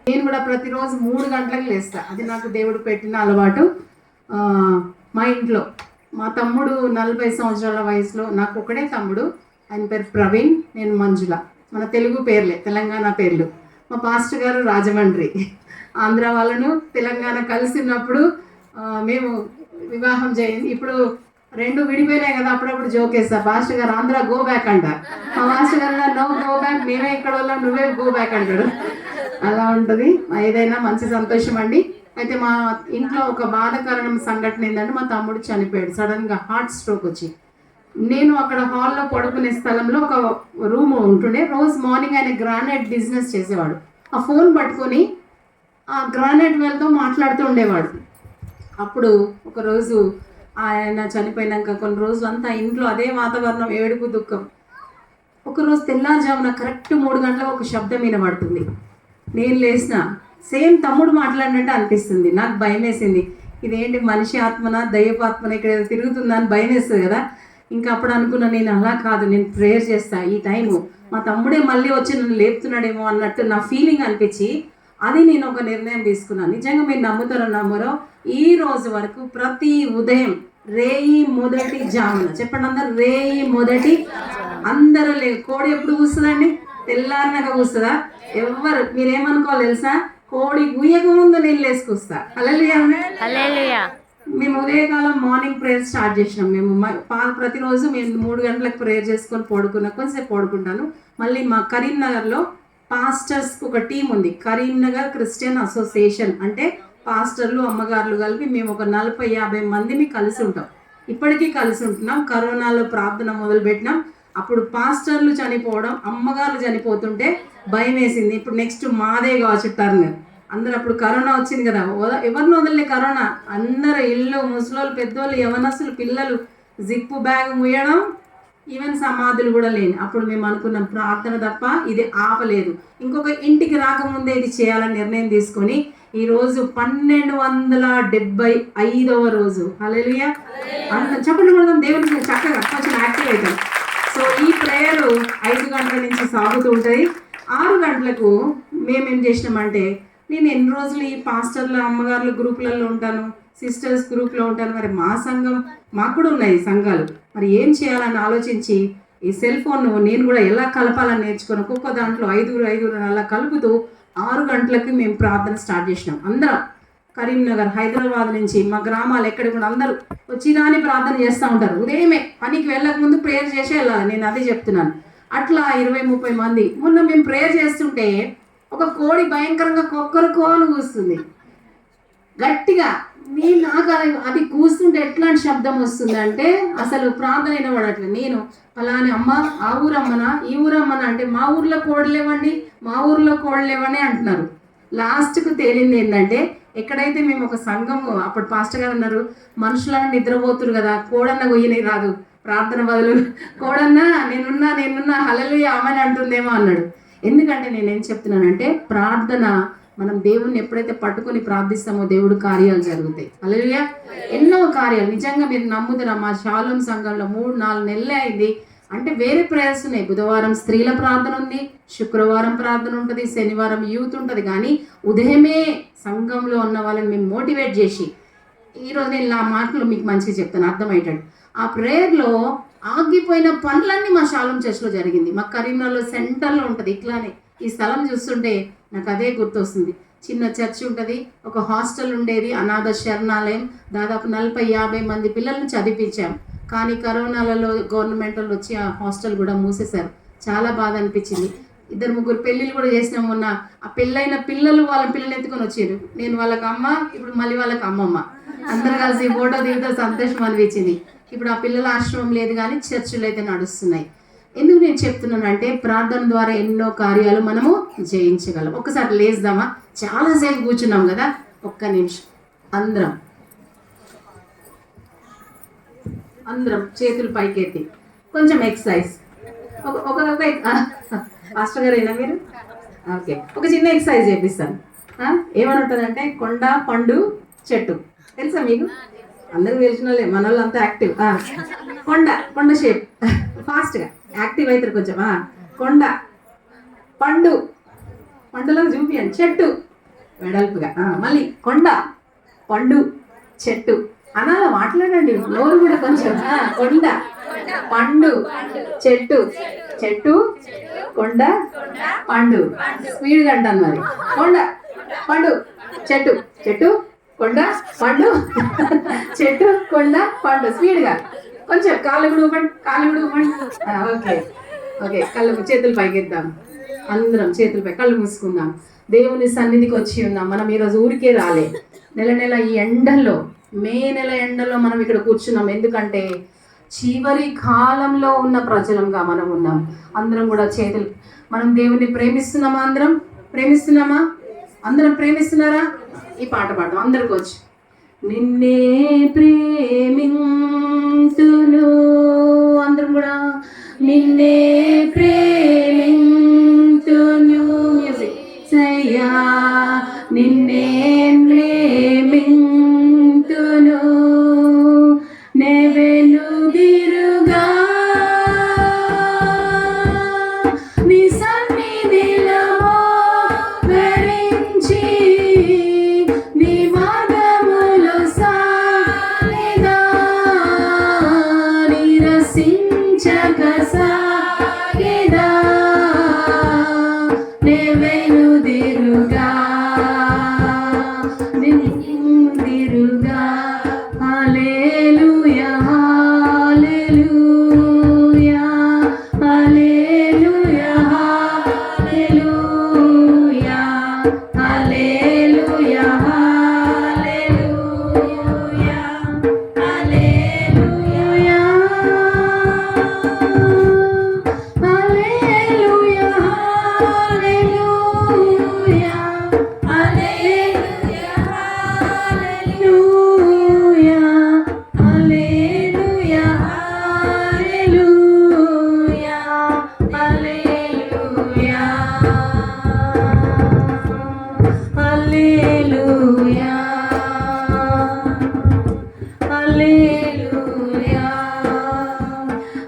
నేను కూడా ప్రతిరోజు 3 గంటలకు లేస్తా. అది నాకు దేవుడు పెట్టిన అలవాటు. మా ఇంట్లో మా తమ్ముడు 40 సంవత్సరాల వయసులో, నాకు ఒకడే తమ్ముడు, ఆయన పేరు ప్రవీణ్, నేను మంజుల. మన తెలుగు పేర్లే, తెలంగాణ పేర్లు. మా పాస్టర్ గారు రాజమండ్రి, ఆంధ్ర వాళ్ళను తెలంగాణ కలిసినప్పుడు మేము వివాహం చేయండి. ఇప్పుడు 2 విడిపోయినాయి కదా, అప్పుడప్పుడు జోకేస్తా, పాస్టర్ గారు ఆంధ్ర గో బ్యాక్ అంటారు. మా పాస్టర్ గారు నో గో బ్యాక్, మేమే ఇక్కడ వాళ్ళం, నువ్వే గో బ్యాక్ అంటాడు. అలా ఉంటుంది. ఏదైనా మంచి సంతోషం అండి. అయితే మా ఇంట్లో ఒక బాధాకరమైన సంఘటన ఏంటంటే, మా తమ్ముడు చనిపోయాడు సడన్గా, హార్ట్ స్ట్రోక్ వచ్చి. నేను అక్కడ హాల్లో పడుకునే స్థలంలో ఒక రూమ్ ఉంటుండే. రోజు మార్నింగ్ ఆయన గ్రానైట్ బిజినెస్ చేసేవాడు. ఆ ఫోన్ పట్టుకొని ఆ గ్రానైట్ వాళ్ళతో మాట్లాడుతూ ఉండేవాడు. అప్పుడు ఒకరోజు ఆయన చనిపోయినాక కొన్ని రోజులంతా ఇంట్లో అదే వాతావరణం, ఏడుపు, దుఃఖం. ఒకరోజు తెల్లారుజామున కరెక్ట్ 3 గంటలకు ఒక శబ్దం వినబడుతుంది. నేను లేచిన, సేమ్ తమ్ముడు మాట్లాడినట్టు అనిపిస్తుంది. నాకు భయం వేసింది. ఇదేంటి, మనిషి ఆత్మన దయ్యపాత్మన ఇక్కడ తిరుగుతుందా అని భయం వేస్తుంది కదా. ఇంకా అప్పుడు అనుకున్నా, నేను అలా కాదు, నేను ప్రేయర్ చేస్తా. ఈ టైము మా తమ్ముడే మళ్ళీ వచ్చి నన్ను లేపుతున్నాడేమో అన్నట్టు నా ఫీలింగ్ అనిపించి, అది నేను ఒక నిర్ణయం తీసుకున్నాను. నిజంగా మీరు నమ్ముతారో నమ్మరో, ఈ రోజు వరకు ప్రతి ఉదయం రేయి మొదటి జామున, చెప్పండి అందరు, రేయి మొదటి, అందరూ కోడి ఎప్పుడు కూస్తుందండి? తెల్లారినాక కూస్తుందా? ఎవరు మీరేమనుకోవాలి తెలుసా? కోడి గుయ్యక ముందు నేను లేసుకొస్తా. హల్లెలూయా. మేము ఉదయకాలం మార్నింగ్ ప్రేయర్ స్టార్ట్ చేసినాం. మేము ప్రతిరోజు మేము 3 గంటలకు ప్రేయర్ చేసుకొని పడుకున్నాం. కొంచెంసేపు పడుకుంటాను. మళ్ళీ మా కరీంనగర్లో పాస్టర్స్కి ఒక టీం ఉంది, కరీంనగర్ క్రిస్టియన్ అసోసియేషన్. అంటే పాస్టర్లు, అమ్మగారులు కలిపి మేము ఒక 40-50 మందిని కలిసి ఉంటాం. ఇప్పటికీ కలిసి ఉంటున్నాం. కరోనాలో ప్రార్థన మొదలుపెట్టినాం. అప్పుడు పాస్టర్లు చనిపోవడం, అమ్మగారులు చనిపోతుంటే భయం వేసింది. ఇప్పుడు నెక్స్ట్ మాదే కావచ్చు టర్న్. అందరు అప్పుడు కరోనా వచ్చింది కదా, ఎవరిని వదలలే కరోనా. అందరు ఇల్లు, ముసలోళ్ళు, పెద్దోళ్ళు, యవనస్తులు, పిల్లలు జిప్పు బ్యాగ్ ముయ్యడం, ఈవెన్ సమాధులు కూడా లేని. అప్పుడు మేము అనుకున్నాం, ప్రార్థన తప్ప ఇది ఆపలేదు. ఇంకొక ఇంటికి రాకముందే ఇది చేయాలని నిర్ణయం తీసుకొని ఈరోజు 1275వ రోజు. హల్లెలూయా. చెప్పండి కూడా దేవుడికి చక్కగా కొంచెం యాక్టివ్ అవుతాం. సో ఈ ప్రేయర్ 5 గంటల నుంచి సాగుతూ ఉంటుంది. 6 గంటలకు మేమేం చేసినామంటే, నేను ఎన్ని రోజులు ఈ పాస్టర్ల, అమ్మగారుల గ్రూపులలో ఉంటాను, సిస్టర్స్ గ్రూప్లో ఉంటాను. మరి మా సంఘం, మాకు కూడా ఉన్నాయి సంఘాలు, మరి ఏం చేయాలని ఆలోచించి ఈ సెల్ ఫోన్ నేను కూడా ఎలా కలపాలని నేర్చుకొని ఒక్కొక్క దాంట్లో 5 అలా కలుపుతూ 6 గంటలకి మేము ప్రార్థన స్టార్ట్ చేసినాం. అందరం కరీంనగర్, హైదరాబాద్ నుంచి మా గ్రామాలు ఎక్కడికి కూడా అందరూ వచ్చి రాని ప్రార్థన చేస్తూ ఉంటారు. ఉదయమే పనికి వెళ్ళక ముందు ప్రేయర్ చేసే వెళ్ళాలి. నేను అదే చెప్తున్నాను. అట్లా 20-30 మంది. మొన్న మేము ప్రేయర్ చేస్తుంటే ఒక కోడి భయంకరంగా కొక్కరుకోని కూస్తుంది గట్టిగా. నాకు అది కూస్తుంటే ఎట్లాంటి శబ్దం వస్తుందంటే అసలు ప్రార్థన వినబడట్లేదు. నేను అలానే, అమ్మ ఆ ఊరమ్మనా ఈ ఊరమ్మనా అంటే, మా ఊర్లో కోడలేవండి, మా ఊర్లో కోడలేవని అంటున్నారు. లాస్ట్కు తేలింది ఏంటంటే, ఎక్కడైతే మేము ఒక సంఘం, అప్పుడు పాస్టర్ గారు అన్నారు, మనుషులను నిద్రపోతురు కదా, కోడన్న గొయ్యని రాదు ప్రార్థన బదులు, కోడన్నా నేనున్నా హల్లెలూయా ఆమెని అంటుందేమో అన్నాడు. ఎందుకంటే నేనేం చెప్తున్నానంటే, ప్రార్థన మనం దేవుణ్ణి ఎప్పుడైతే పట్టుకొని ప్రార్థిస్తామో దేవుడు కార్యాలు జరుగుతాయి. హల్లెలూయా. ఎన్నో కార్యాలు నిజంగా మీరు నమ్ముతారా? మా షాలోమ్ సంఘంలో 3-4 నెలలే అయింది. అంటే వేరే ప్రేయర్స్ ఉన్నాయి. బుధవారం స్త్రీల ప్రార్థన ఉంది, శుక్రవారం ప్రార్థన ఉంటుంది, శనివారం యూత్ ఉంటుంది. కానీ ఉదయమే సంఘంలో ఉన్న వాళ్ళని మేము మోటివేట్ చేసి, ఈరోజు నేను నా మాటలు మీకు మంచిగా చెప్తాను అర్థమయ్యేటట్టు. ఆ ప్రేయర్లో ఆగిపోయిన పనులన్నీ మా షాలోమ్ చర్చ్లో జరిగింది. మా కరీంనగర్లో సెంటర్లో ఉంటుంది. ఇట్లానే ఈ స్థలం చూస్తుంటే నాకు అదే గుర్తొస్తుంది. చిన్న చర్చ్ ఉంటుంది, ఒక హాస్టల్ ఉండేది, అనాథ శరణాలయం. దాదాపు 40-50 మంది పిల్లల్ని చదివించాం. కానీ కరోనాలలో గవర్నమెంట్ వాళ్ళు వచ్చి ఆ హాస్టల్ కూడా మూసేశారు. చాలా బాధ అనిపించింది. 2-3 పెళ్ళిళ్ళు కూడా చేసినాం. మొన్న ఆ పెళ్ళైన పిల్లలు వాళ్ళ పిల్లలు ఎత్తుకొని వచ్చారు. నేను వాళ్ళకి అమ్మ, ఇప్పుడు మళ్ళీ వాళ్ళకి అమ్మమ్మ, అందరు కలిసి ఫోటో దిగుతూ సంతోషం అనిపించింది. ఇప్పుడు ఆ పిల్లల ఆశ్రమం లేదు, కానీ చర్చిలు అయితే నడుస్తున్నాయి. ఎందుకు నేను చెప్తున్నానంటే, ప్రార్థన ద్వారా ఎన్నో కార్యాలు మనము జయించగలం. ఒక్కసారి లేద్దామా? చాలాసేపు కూర్చున్నాం కదా, ఒక్క నిమిషం అందరం చేతులు పైకెత్తి కొంచెం ఎక్సర్సైజ్. ఒక మాస్టర్ గారు అయినా మీరు? ఓకే, ఒక చిన్న ఎక్సర్సైజ్ చేపిస్తాను. ఏమని ఉంటుందంటే, కొండ, పండు, చెట్టు. తెలుసా మీకు? అందరికి తెలిసిన వాళ్ళే, మన వాళ్ళు అంతా యాక్టివ్. కొండ షేప్, ఫాస్ట్గా యాక్టివ్ అవుతారు కొంచెం. కొండ, పండులో చూపియండి, చెట్టు వెడల్పుగా. మళ్ళీ కొండ, పండు, చెట్టు అనాల మాట్లాడండి, నోరు కూడా కొంచెం. కొండ, పండు, చెట్టు, చెట్టు, కొండ, పండు. స్పీడ్గా అంటాను మరి. కొండ, పండు, చెట్టు, చెట్టు, కొండ, పండు, చెట్టు, కొండ, పండు. స్పీడ్గా కొంచెం. కాళ్ళు కూడా ఊపండి, కాళ్ళు కూడా ఊపండి. Okay okay. చేతులు పైకిద్దాం, అందరం చేతులపై, కళ్ళు మూసుకుందాం. దేవుని సన్నిధికి వచ్చి ఉన్నాం మనం. ఈరోజు ఊరికే రాలే. నెల ఈ ఎండల్లో, మే నెల ఎండలో మనం ఇక్కడ కూర్చున్నాం. ఎందుకంటే చివరి కాలంలో ఉన్న ప్రజలంగా మనం ఉన్నాం. అందరం కూడా చేతులు, మనం దేవుని ప్రేమిస్తున్నామా? అందరం ప్రేమిస్తున్నామా? అందరం ప్రేమిస్తున్నారా? ఈ పాట పాడదాం అందరికి వచ్చి. నిన్నే ప్రేమింతును, అందరం కూడా నిన్నే ప్రేమింతును. మ్యూజిక్. సయ్యా నిన్నే ప్రేమింతును, నెవెనుదిరుగా నీ సన్నిధిలో మోకరించి, నీ మార్గములో సాగిదా, నిరసించక సాగిదా, నెవెనుదిరుగా నిన్నుదిరుగా. హల్లెలూయా హల్లెలూయా హల్లెలూయా హల్లెలూయా హల్లెలూయా హల్లెలూయా హల్లెలూయా హల్లెలూయా హల్లెలూయా హల్లెలూయా హల్లెలూయా హల్లెలూయా హల్లెలూయా హల్లెలూయా.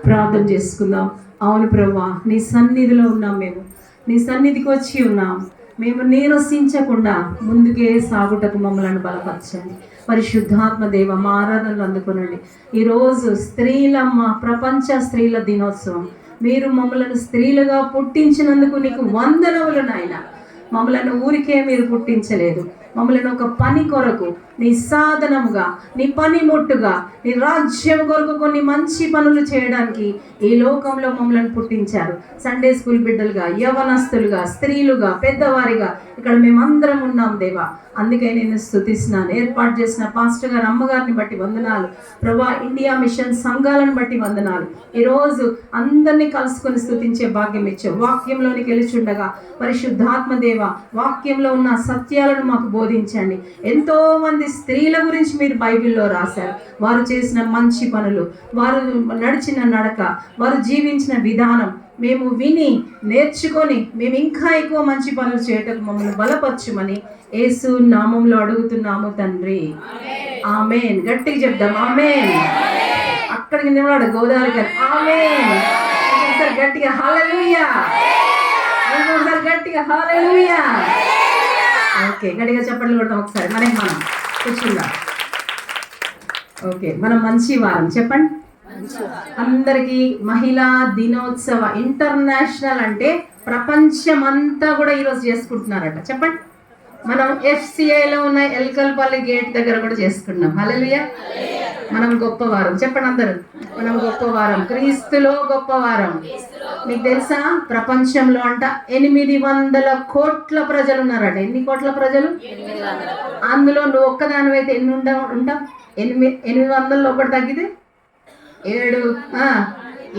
ప్రార్థన చేసుకుందాం. అవును ప్రభువా, నీ సన్నిధిలో ఉన్నాం. మేము నీ సన్నిధికి వచ్చి ఉన్నాం. మేము నీరసించకుండా ముందుకే సాగుటకు మమ్మల్ని బలపరచండి. పరిశుద్ధాత్మ దేవ, మా ఆరాధనలు అందుకునండి. ఈరోజు ప్రపంచ స్త్రీల దినోత్సవం. మీరు మమ్మల్ని స్త్రీలుగా పుట్టించినందుకు నీకు వందనములు నాయన. మమ్మల్ని ఊరికే మీరు పుట్టించలేదు, మమ్మల్ని ఒక పని కొరకు, నీ సాధనముగా, నీ పనిముట్టుగా, నీ రాజ్యం కొరకు కొన్ని మంచి పనులు చేయడానికి ఈ లోకంలో మమ్మల్ని పుట్టించారు. సండే స్కూల్ బిడ్డలుగా, యవనస్తులుగా, స్త్రీలుగా, పెద్దవారిగా ఇక్కడ మేమందరం ఉన్నాం దేవా. అందుకే నేను స్తుతిస్తున్నాను. ఏర్పాటు చేసిన పాస్టర్ గారు, అమ్మగారిని బట్టి వందనాలు ప్రభా. ఇండియా మిషన్ సంఘాలను బట్టి వందనాలు. ఈరోజు అందరినీ కలుసుకొని స్తుతించే భాగ్యం ఇచ్చావు. వాక్యంలోనికి వెళ్ళిచుండగా పరిశుద్ధాత్మ దేవ, వాక్యంలో ఉన్న సత్యాలను మాకు బోధించండి. ఎంతో మంది స్త్రీల గురించి మీరు బైబిల్లో రాశారు. వారు చేసిన మంచి పనులు, వారు నడిచిన నడక, వారు జీవించిన విధానం మేము విని నేర్చుకొని మేము ఇంకా ఎక్కువ మంచి పనులు చేయటం మమ్మల్ని బలపరచుమని యేసు నామంలో అడుగుతున్నాము తండ్రి. ఆమేన్. గట్టిగా చెప్దాం ఆమేన్. అక్కడికి నిలబడ గోదావరి గారు ఆమేన్. ఒకసారి గట్టిగా హల్లెలూయా, ఒకసారి గట్టిగా హల్లెలూయా. ఓకే, గట్టిగా చప్పట్లు కొడతాం ఒకసారి. మనం కూర్చుందాం. ఓకే, మనం మంచి వారం చెప్పండి అందరికీ. మహిళా దినోత్సవ ఇంటర్నేషనల్ అంటే ప్రపంచమంతా కూడా ఈరోజు చేసుకుంటున్నారట. చెప్పండి. మనం FCIలో ఉన్న ఎల్కల్పల్లి గేట్ దగ్గర కూడా చేసుకున్నాం. హల్లెలూయా. మనం గొప్పవారం. చెప్పండి అందరూ, మనం గొప్పవారం, క్రీస్తులో గొప్పవారం. మీకు తెలుసా ప్రపంచంలో అంట 800 కోట్ల ప్రజలు ఉన్నారట. ఎన్ని కోట్ల ప్రజలు? అందులో నువ్వు ఒక్కదానివైతే ఎన్ని ఉంటాం? 800లో ఒకటి తగ్గితే 7.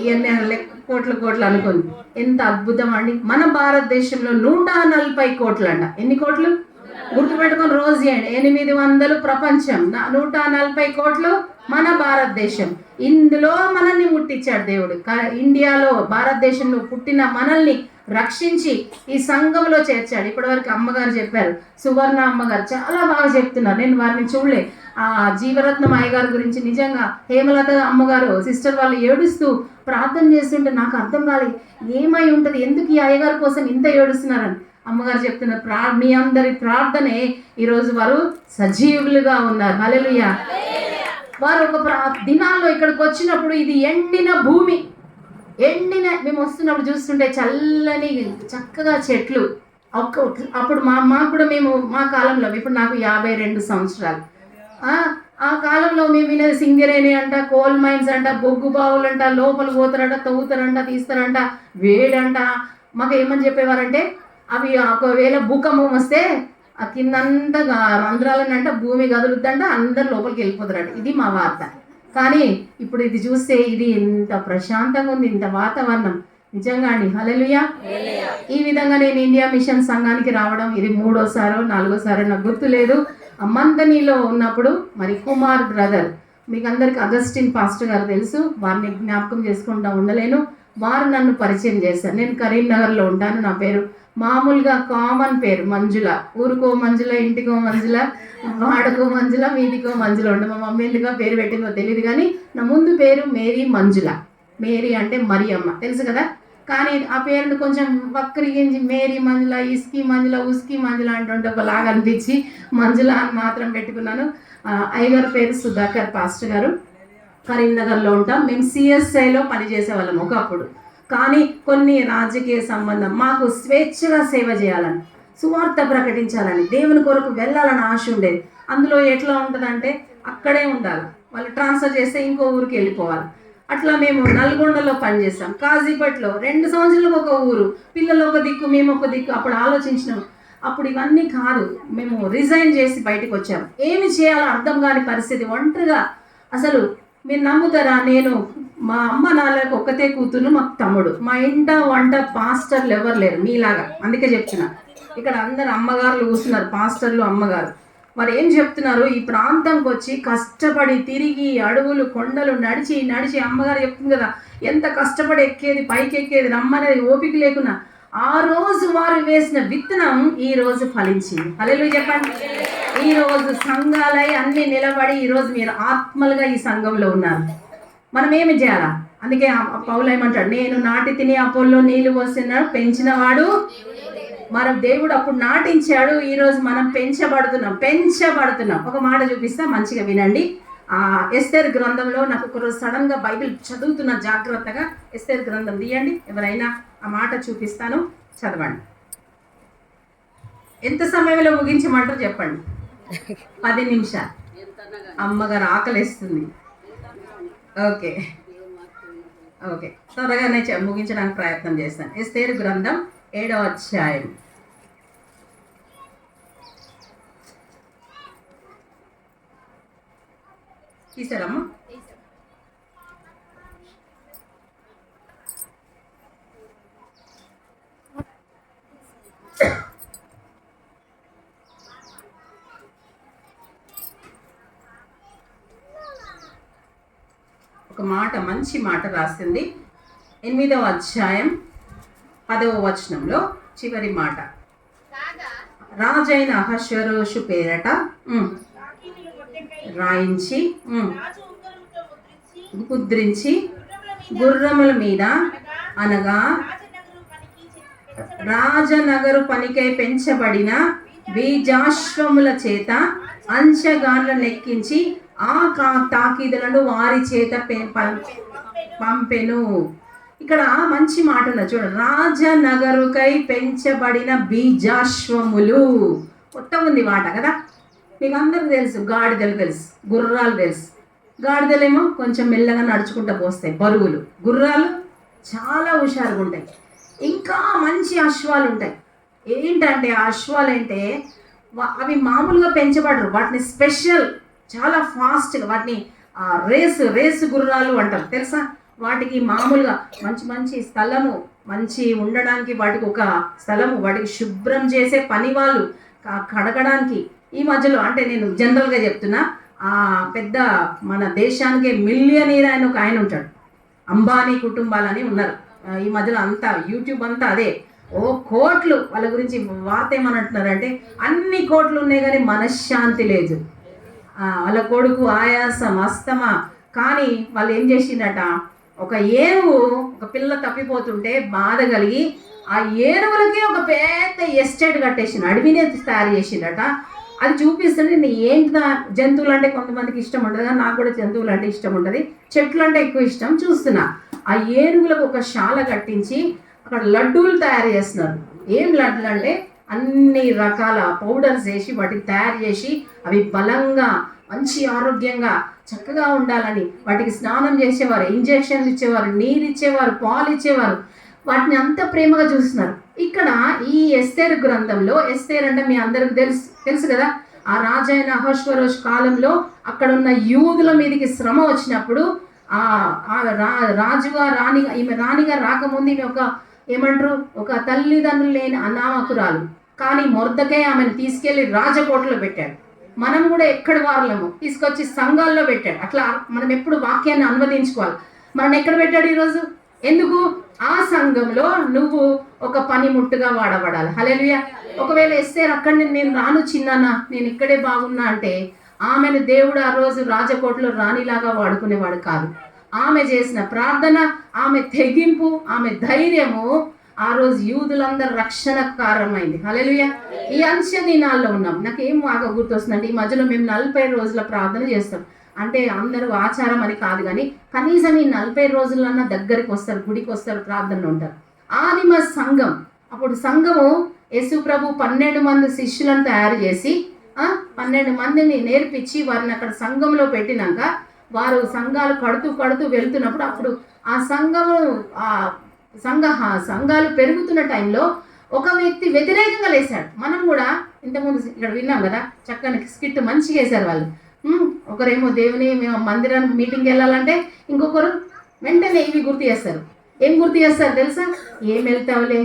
ఇవన్నీ కోట్లు అనుకోండి. ఎంత అద్భుతం అండి. మన భారతదేశంలో 140 కోట్లు అంట. ఎన్ని కోట్లు? గుర్తుపెట్టుకొని రోజు చేయండి. 800 ప్రపంచం, 140 కోట్లు మన భారతదేశం. ఇందులో మనల్ని ముట్టించాడు దేవుడు. ఇండియాలో, భారతదేశంలో పుట్టిన మనల్ని రక్షించి ఈ సంఘంలో చేర్చాడు. ఇప్పటివరకు అమ్మగారు చెప్పారు, సువర్ణ అమ్మగారు చాలా బాగా చెప్తున్నారు. నేను వారిని చూడలే. ఆ జీవరత్నం అయ్యగారి గురించి నిజంగా హేమలత అమ్మగారు సిస్టర్ వాళ్ళు ఏడుస్తూ ప్రార్థన చేస్తుంటే నాకు అర్థం కాలేదు, ఏమై ఉంటుంది, ఎందుకు ఈ అయ్యగారి కోసం ఇంత ఏడుస్తున్నారని. అమ్మగారు చెప్తున్న మీ అందరి ప్రార్థనే ఈరోజు వారు సజీవులుగా ఉన్నారు. హల్లెలూయా. వారు ఒక దినాల్లో ఇక్కడికి వచ్చినప్పుడు ఇది ఎండిన భూమి, మేము వస్తున్నప్పుడు చూస్తుంటే చల్లని చక్కగా చెట్లు. అప్పుడు మాకు కూడా మా కాలంలో, ఇప్పుడు నాకు 52 సంవత్సరాలు, ఆ కాలంలో మేము వినేది సింగరేణి అంట, కోల్ మైన్స్ అంట, బొగ్గు బావులు అంట, లోపల పోతారంట, తవ్వుతారంట, తీస్తారంట, వేడంట. మాకు ఏమని చెప్పేవారంటే అవి ఒకవేళ భూకంపం వస్తే ఆ కిందంతా రంధ్రాలనంట భూమి కదులుద్దంట, అందరు లోపలికి వెళ్ళిపోతారంట. ఇది మా వార్త. కానీ ఇప్పుడు ఇది చూస్తే ఇది ఎంత ప్రశాంతంగా ఉంది, ఇంత వాతావరణం. నిజంగా అండి, హల్లెలూయా. ఈ విధంగా నేను ఇండియా మిషన్ సంఘానికి రావడం ఇది 3వ సారో 4వ సారో నాకు గుర్తులేదు. మంతనీలో ఉన్నప్పుడు మరి కుమార్ బ్రదర్, మీకు అందరికి అగస్టిన్ పాస్టర్ గారు తెలుసు, వారిని జ్ఞాపకం చేసుకుంటూ ఉండలేను. వారు నన్ను పరిచయం చేశారు. నేను కరీంనగర్లో ఉంటాను. నా పేరు మామూలుగా కామన్ పేరు మంజుల. ఊరికో మంజుల, ఇంటికో మంజుల, వాడకో మంజుల, వీధికో మంజుల ఉండే. మా మమ్మీ ఎందుగా పేరు పెట్టిందో తెలియదు, కానీ నా ముందు పేరు మేరీ మంజుల. మేరీ అంటే మరియమ్మ, తెలుసు కదా. కానీ ఆ పేరును కొంచెం వక్రీగించి మేరీ మంజుల, ఇస్కీ మంజుల, ఉస్కీ మంజుల అంటుంటే ఒకలాగా అనిపించి మంజుల అని మాత్రం పెట్టుకున్నాను. అయ్యగారు పేరు సుధాకర్ పాస్టర్ గారు. కరీంనగర్లో ఉంటాం. మేము సిఎస్ఐలో పనిచేసేవాళ్ళం ఒకప్పుడు. కానీ కొన్ని రాజకీయ సంబంధం, మాకు స్వేచ్ఛగా సేవ చేయాలని, సువార్త ప్రకటించాలని, దేవుని కొరకు వెళ్ళాలని ఆశ ఉండేది. అందులో ఎట్లా ఉంటుందంటే అక్కడే ఉండాలి, వాళ్ళు ట్రాన్స్ఫర్ చేస్తే ఇంకో ఊరికి వెళ్ళిపోవాలి. అట్లా మేము నల్గొండలో పనిచేస్తాం, కాజీపేటలో 2 సంవత్సరాలకు ఒక ఊరు, పిల్లలు ఒక దిక్కు, మేము ఒక దిక్కు. అప్పుడు ఆలోచించినాం, అప్పుడు ఇవన్నీ కాదు, మేము రిజైన్ చేసి బయటకు వచ్చాము. ఏమి చేయాలో అర్థం కాని పరిస్థితి, ఒంటరిగా. అసలు మీరు నమ్ముతారా, నేను మా అమ్మ నాన్నలకు ఒక్కతే కూతురు, మాకు తమ్ముడు. మా ఇంట వంట పాస్టర్లు ఎవరు లేరు మీలాగా. అందుకే చెప్తున్నా, ఇక్కడ అందరు అమ్మగారులు కూర్చున్నారు, పాస్టర్లు అమ్మగారు. మరి ఏం చెప్తున్నారు, ఈ ప్రాంతంకి వచ్చి కష్టపడి తిరిగి అడవులు కొండలు నడిచి అమ్మగారు చెప్తుంది కదా, ఎంత కష్టపడి ఎక్కేది, పైకి ఎక్కేది, రమ్మనేది ఓపిక లేకున్నా ఆ రోజు వారు వేసిన విత్తనం ఈ రోజు ఫలించింది. హల్లెలూయా చెప్పండి. ఈ రోజు సంఘాలై అన్ని నిలబడి ఈరోజు మీరు ఆత్మలుగా ఈ సంఘంలో ఉన్నారు. మనం ఏమి చేయాలా? అందుకే పౌలు ఏమంటాడు, నేను నాటి తిని అపోల్లో నీళ్లు పోస్తున్నాడు, పెంచినవాడు మన దేవుడు. అప్పుడు నాటించాడు, ఈరోజు మనం పెంచబడుతున్నాం. ఒక మాట చూపిస్తా, మంచిగా వినండి. ఎస్తేర్ గ్రంథంలో నాకు ఒకరోజు సడన్గా బైబిల్ చదువుతున్న జాగ్రత్తగా, ఎస్తేర్ గ్రంథం తీయండి ఎవరైనా, ఆ మాట చూపిస్తాను, చదవండి. ఎంత సమయంలో ముగించమంటారు చెప్పండి? 10 నిమిషాలు. అమ్మగారు ఆకలిస్తుంది. ఓకే, త్వరగానే ముగించడానికి ప్రయత్నం చేస్తాను. ఎస్తేర్ గ్రంథం 7వ అధ్యాయం. తీసారమ్మా? ఒక మాట, మంచి మాట రాసింది. 8వ అధ్యాయం 10వ వచనంలో చివరి మాట, రాజైన అహష్వేరోషు పేరట రాయించి ముద్రించి గుర్రముల మీద, అనగా రాజనగరు పనికై పెంచబడిన బీజాశ్వముల చేత అంచగాన్లను ఎక్కించి ఆ తాకీదులను వారి చేత పంపెను. ఇక్కడ మంచి మాట ఉన్నది చూడండి, రాజనగరుకై పెంచబడిన బీజాశ్వములు. కొత్తగా ఉంది మాట కదా. మీకు అందరికి తెలుసు, గాడిదలు తెలుసు, గుర్రాలు తెలుసు. గాడిదలేమో కొంచెం మెల్లగా నడుచుకుంటూ పోస్తాయి బరువులు, గుర్రాలు చాలా హుషారుగా ఉంటాయి. ఇంకా మంచి అశ్వాలు ఉంటాయి. ఏంటంటే ఆ అశ్వాలు అంటే అవి మామూలుగా పెంచబడరు, వాటిని స్పెషల్, చాలా ఫాస్ట్గా, వాటిని రేసు గుర్రాలు అంటారు తెలుసా. వాటికి మామూలుగా మంచి స్థలము, మంచి ఉండడానికి వాటికి ఒక స్థలము, వాటికి శుభ్రం చేసే పని వాళ్ళు, కడగడానికి. ఈ మధ్యలో అంటే నేను జనరల్గా చెప్తున్నా, పెద్ద మన దేశానికి మిలియనీర్ ఆయన ఒక ఆయన ఉంటాడు, అంబానీ కుటుంబాలని ఉన్నారు ఈ మధ్యలో. అంతా యూట్యూబ్ అంతా అదే, కోట్లు. వాళ్ళ గురించి వార్త ఏమనంటున్నారంటే, అన్ని కోట్లు ఉన్నాయి కానీ మనశ్శాంతి లేదు. వాళ్ళ కొడుకు ఆయాసం, అస్తమా. కానీ వాళ్ళు ఏం చేసిందట, ఒక ఏనుగు, ఒక పిల్ల తప్పిపోతుంటే బాధ కలిగి ఆ ఏనుగులకి ఒక పెద్ద ఎస్టేట్ కట్టేసిండు, అడవినే తయారు చేసిండట. అది చూపిస్తుంటే నేను ఏంటి, జంతువులు అంటే కొంతమందికి ఇష్టం ఉంటుంది కదా, నాకు కూడా జంతువులు అంటే ఇష్టం ఉంటుంది, చెట్లు అంటే ఎక్కువ ఇష్టం. చూస్తున్నా ఆ ఏనుగులకు ఒక శాల కట్టించి అక్కడ లడ్డూలు తయారు చేస్తున్నారు. ఏం లడ్డూలు అంటే అన్ని రకాల పౌడర్స్ వేసి వాటికి తయారు చేసి అవి బలంగా మంచి ఆరోగ్యంగా చక్కగా ఉండాలని వాటికి స్నానం చేసేవారు, ఇంజెక్షన్లు ఇచ్చేవారు, నీరు ఇచ్చేవారు, పాలు ఇచ్చేవారు. వాటిని అంత ప్రేమగా చూస్తున్నారు. ఇక్కడ ఈ ఎస్తేరు గ్రంథంలో, ఎస్తేర్ అంటే మీ అందరికి తెలుసు కదా, ఆ రాజైన అహష్వరోష్ కాలంలో అక్కడ ఉన్న యూదుల మీదకి శ్రమ వచ్చినప్పుడు రాజుగా రాణిగా, ఈమె రాణిగా రాకముందు ఈమె ఒక ఏమంటారు, ఒక తల్లిదండ్రులు లేని అనామకురాలు. కానీ మొర్దకై ఆమెను తీసుకెళ్లి రాజకోటలో పెట్టాడు. మనం కూడా ఎక్కడి వారులము తీసుకొచ్చి సంఘాల్లో పెట్టాడు. అట్లా మనం ఎప్పుడు వాక్యాన్ని అనువదించుకోవాలి. మనం ఎక్కడ పెట్టాడు ఈరోజు? ఎందుకు? ఆ సంఘంలో నువ్వు ఒక పనిముట్టుగా వాడబడాలి. హల్లెలూయా. ఒకవేళ ఎస్తేర్ అక్కడ నేను రాను చిన్నానా, నేను ఇక్కడే బాగున్నా అంటే ఆమెను దేవుడు ఆ రోజు రాజకోటలో రాణిలాగా వాడుకునేవాడు కాదు. ఆమె చేసిన ప్రార్థన, ఆమె తెగింపు, ఆమె ధైర్యము ఆ రోజు యూదులందరూ రక్షణ కారణమైంది. హల్లెలూయా. ఈ అంచె దినాల్లో ఉన్నాం. నాకేం బాగా గుర్తొస్తుందంటే, ఈ మధ్యలో మేము 40 రోజుల ప్రార్థన చేస్తాం. అంటే అందరూ ఆచారం అని కాదు, కానీ కనీసం ఈ 40 రోజులన్నా దగ్గరికి వస్తారు, గుడికి వస్తారు, ప్రార్థనలు ఉంటారు. ఆదిమ సంఘం, అప్పుడు సంఘము యేసు ప్రభు 12 మంది శిష్యులను తయారు చేసి 12 మందిని నేర్పించి వారిని అక్కడ సంఘంలో పెట్టినాక వారు సంఘాలు కడుతూ వెళ్తున్నప్పుడు అప్పుడు ఆ సంఘాలు పెరుగుతున్న టైంలో ఒక వ్యక్తి వ్యతిరేకంగా లేశాడు. మనం కూడా ఇంతకుముందు ఇక్కడ విన్నాం కదా, చక్కని స్కిట్ మంచిగా వేశారు వాళ్ళు. ఒకరేమో దేవుని మేము మందిరానికి మీటింగ్కి వెళ్ళాలంటే ఇంకొకరు వెంటనే ఇవి గుర్తు చేస్తారు. ఏం గుర్తు చేస్తారు తెలుసా? ఏం వెళ్తావులే,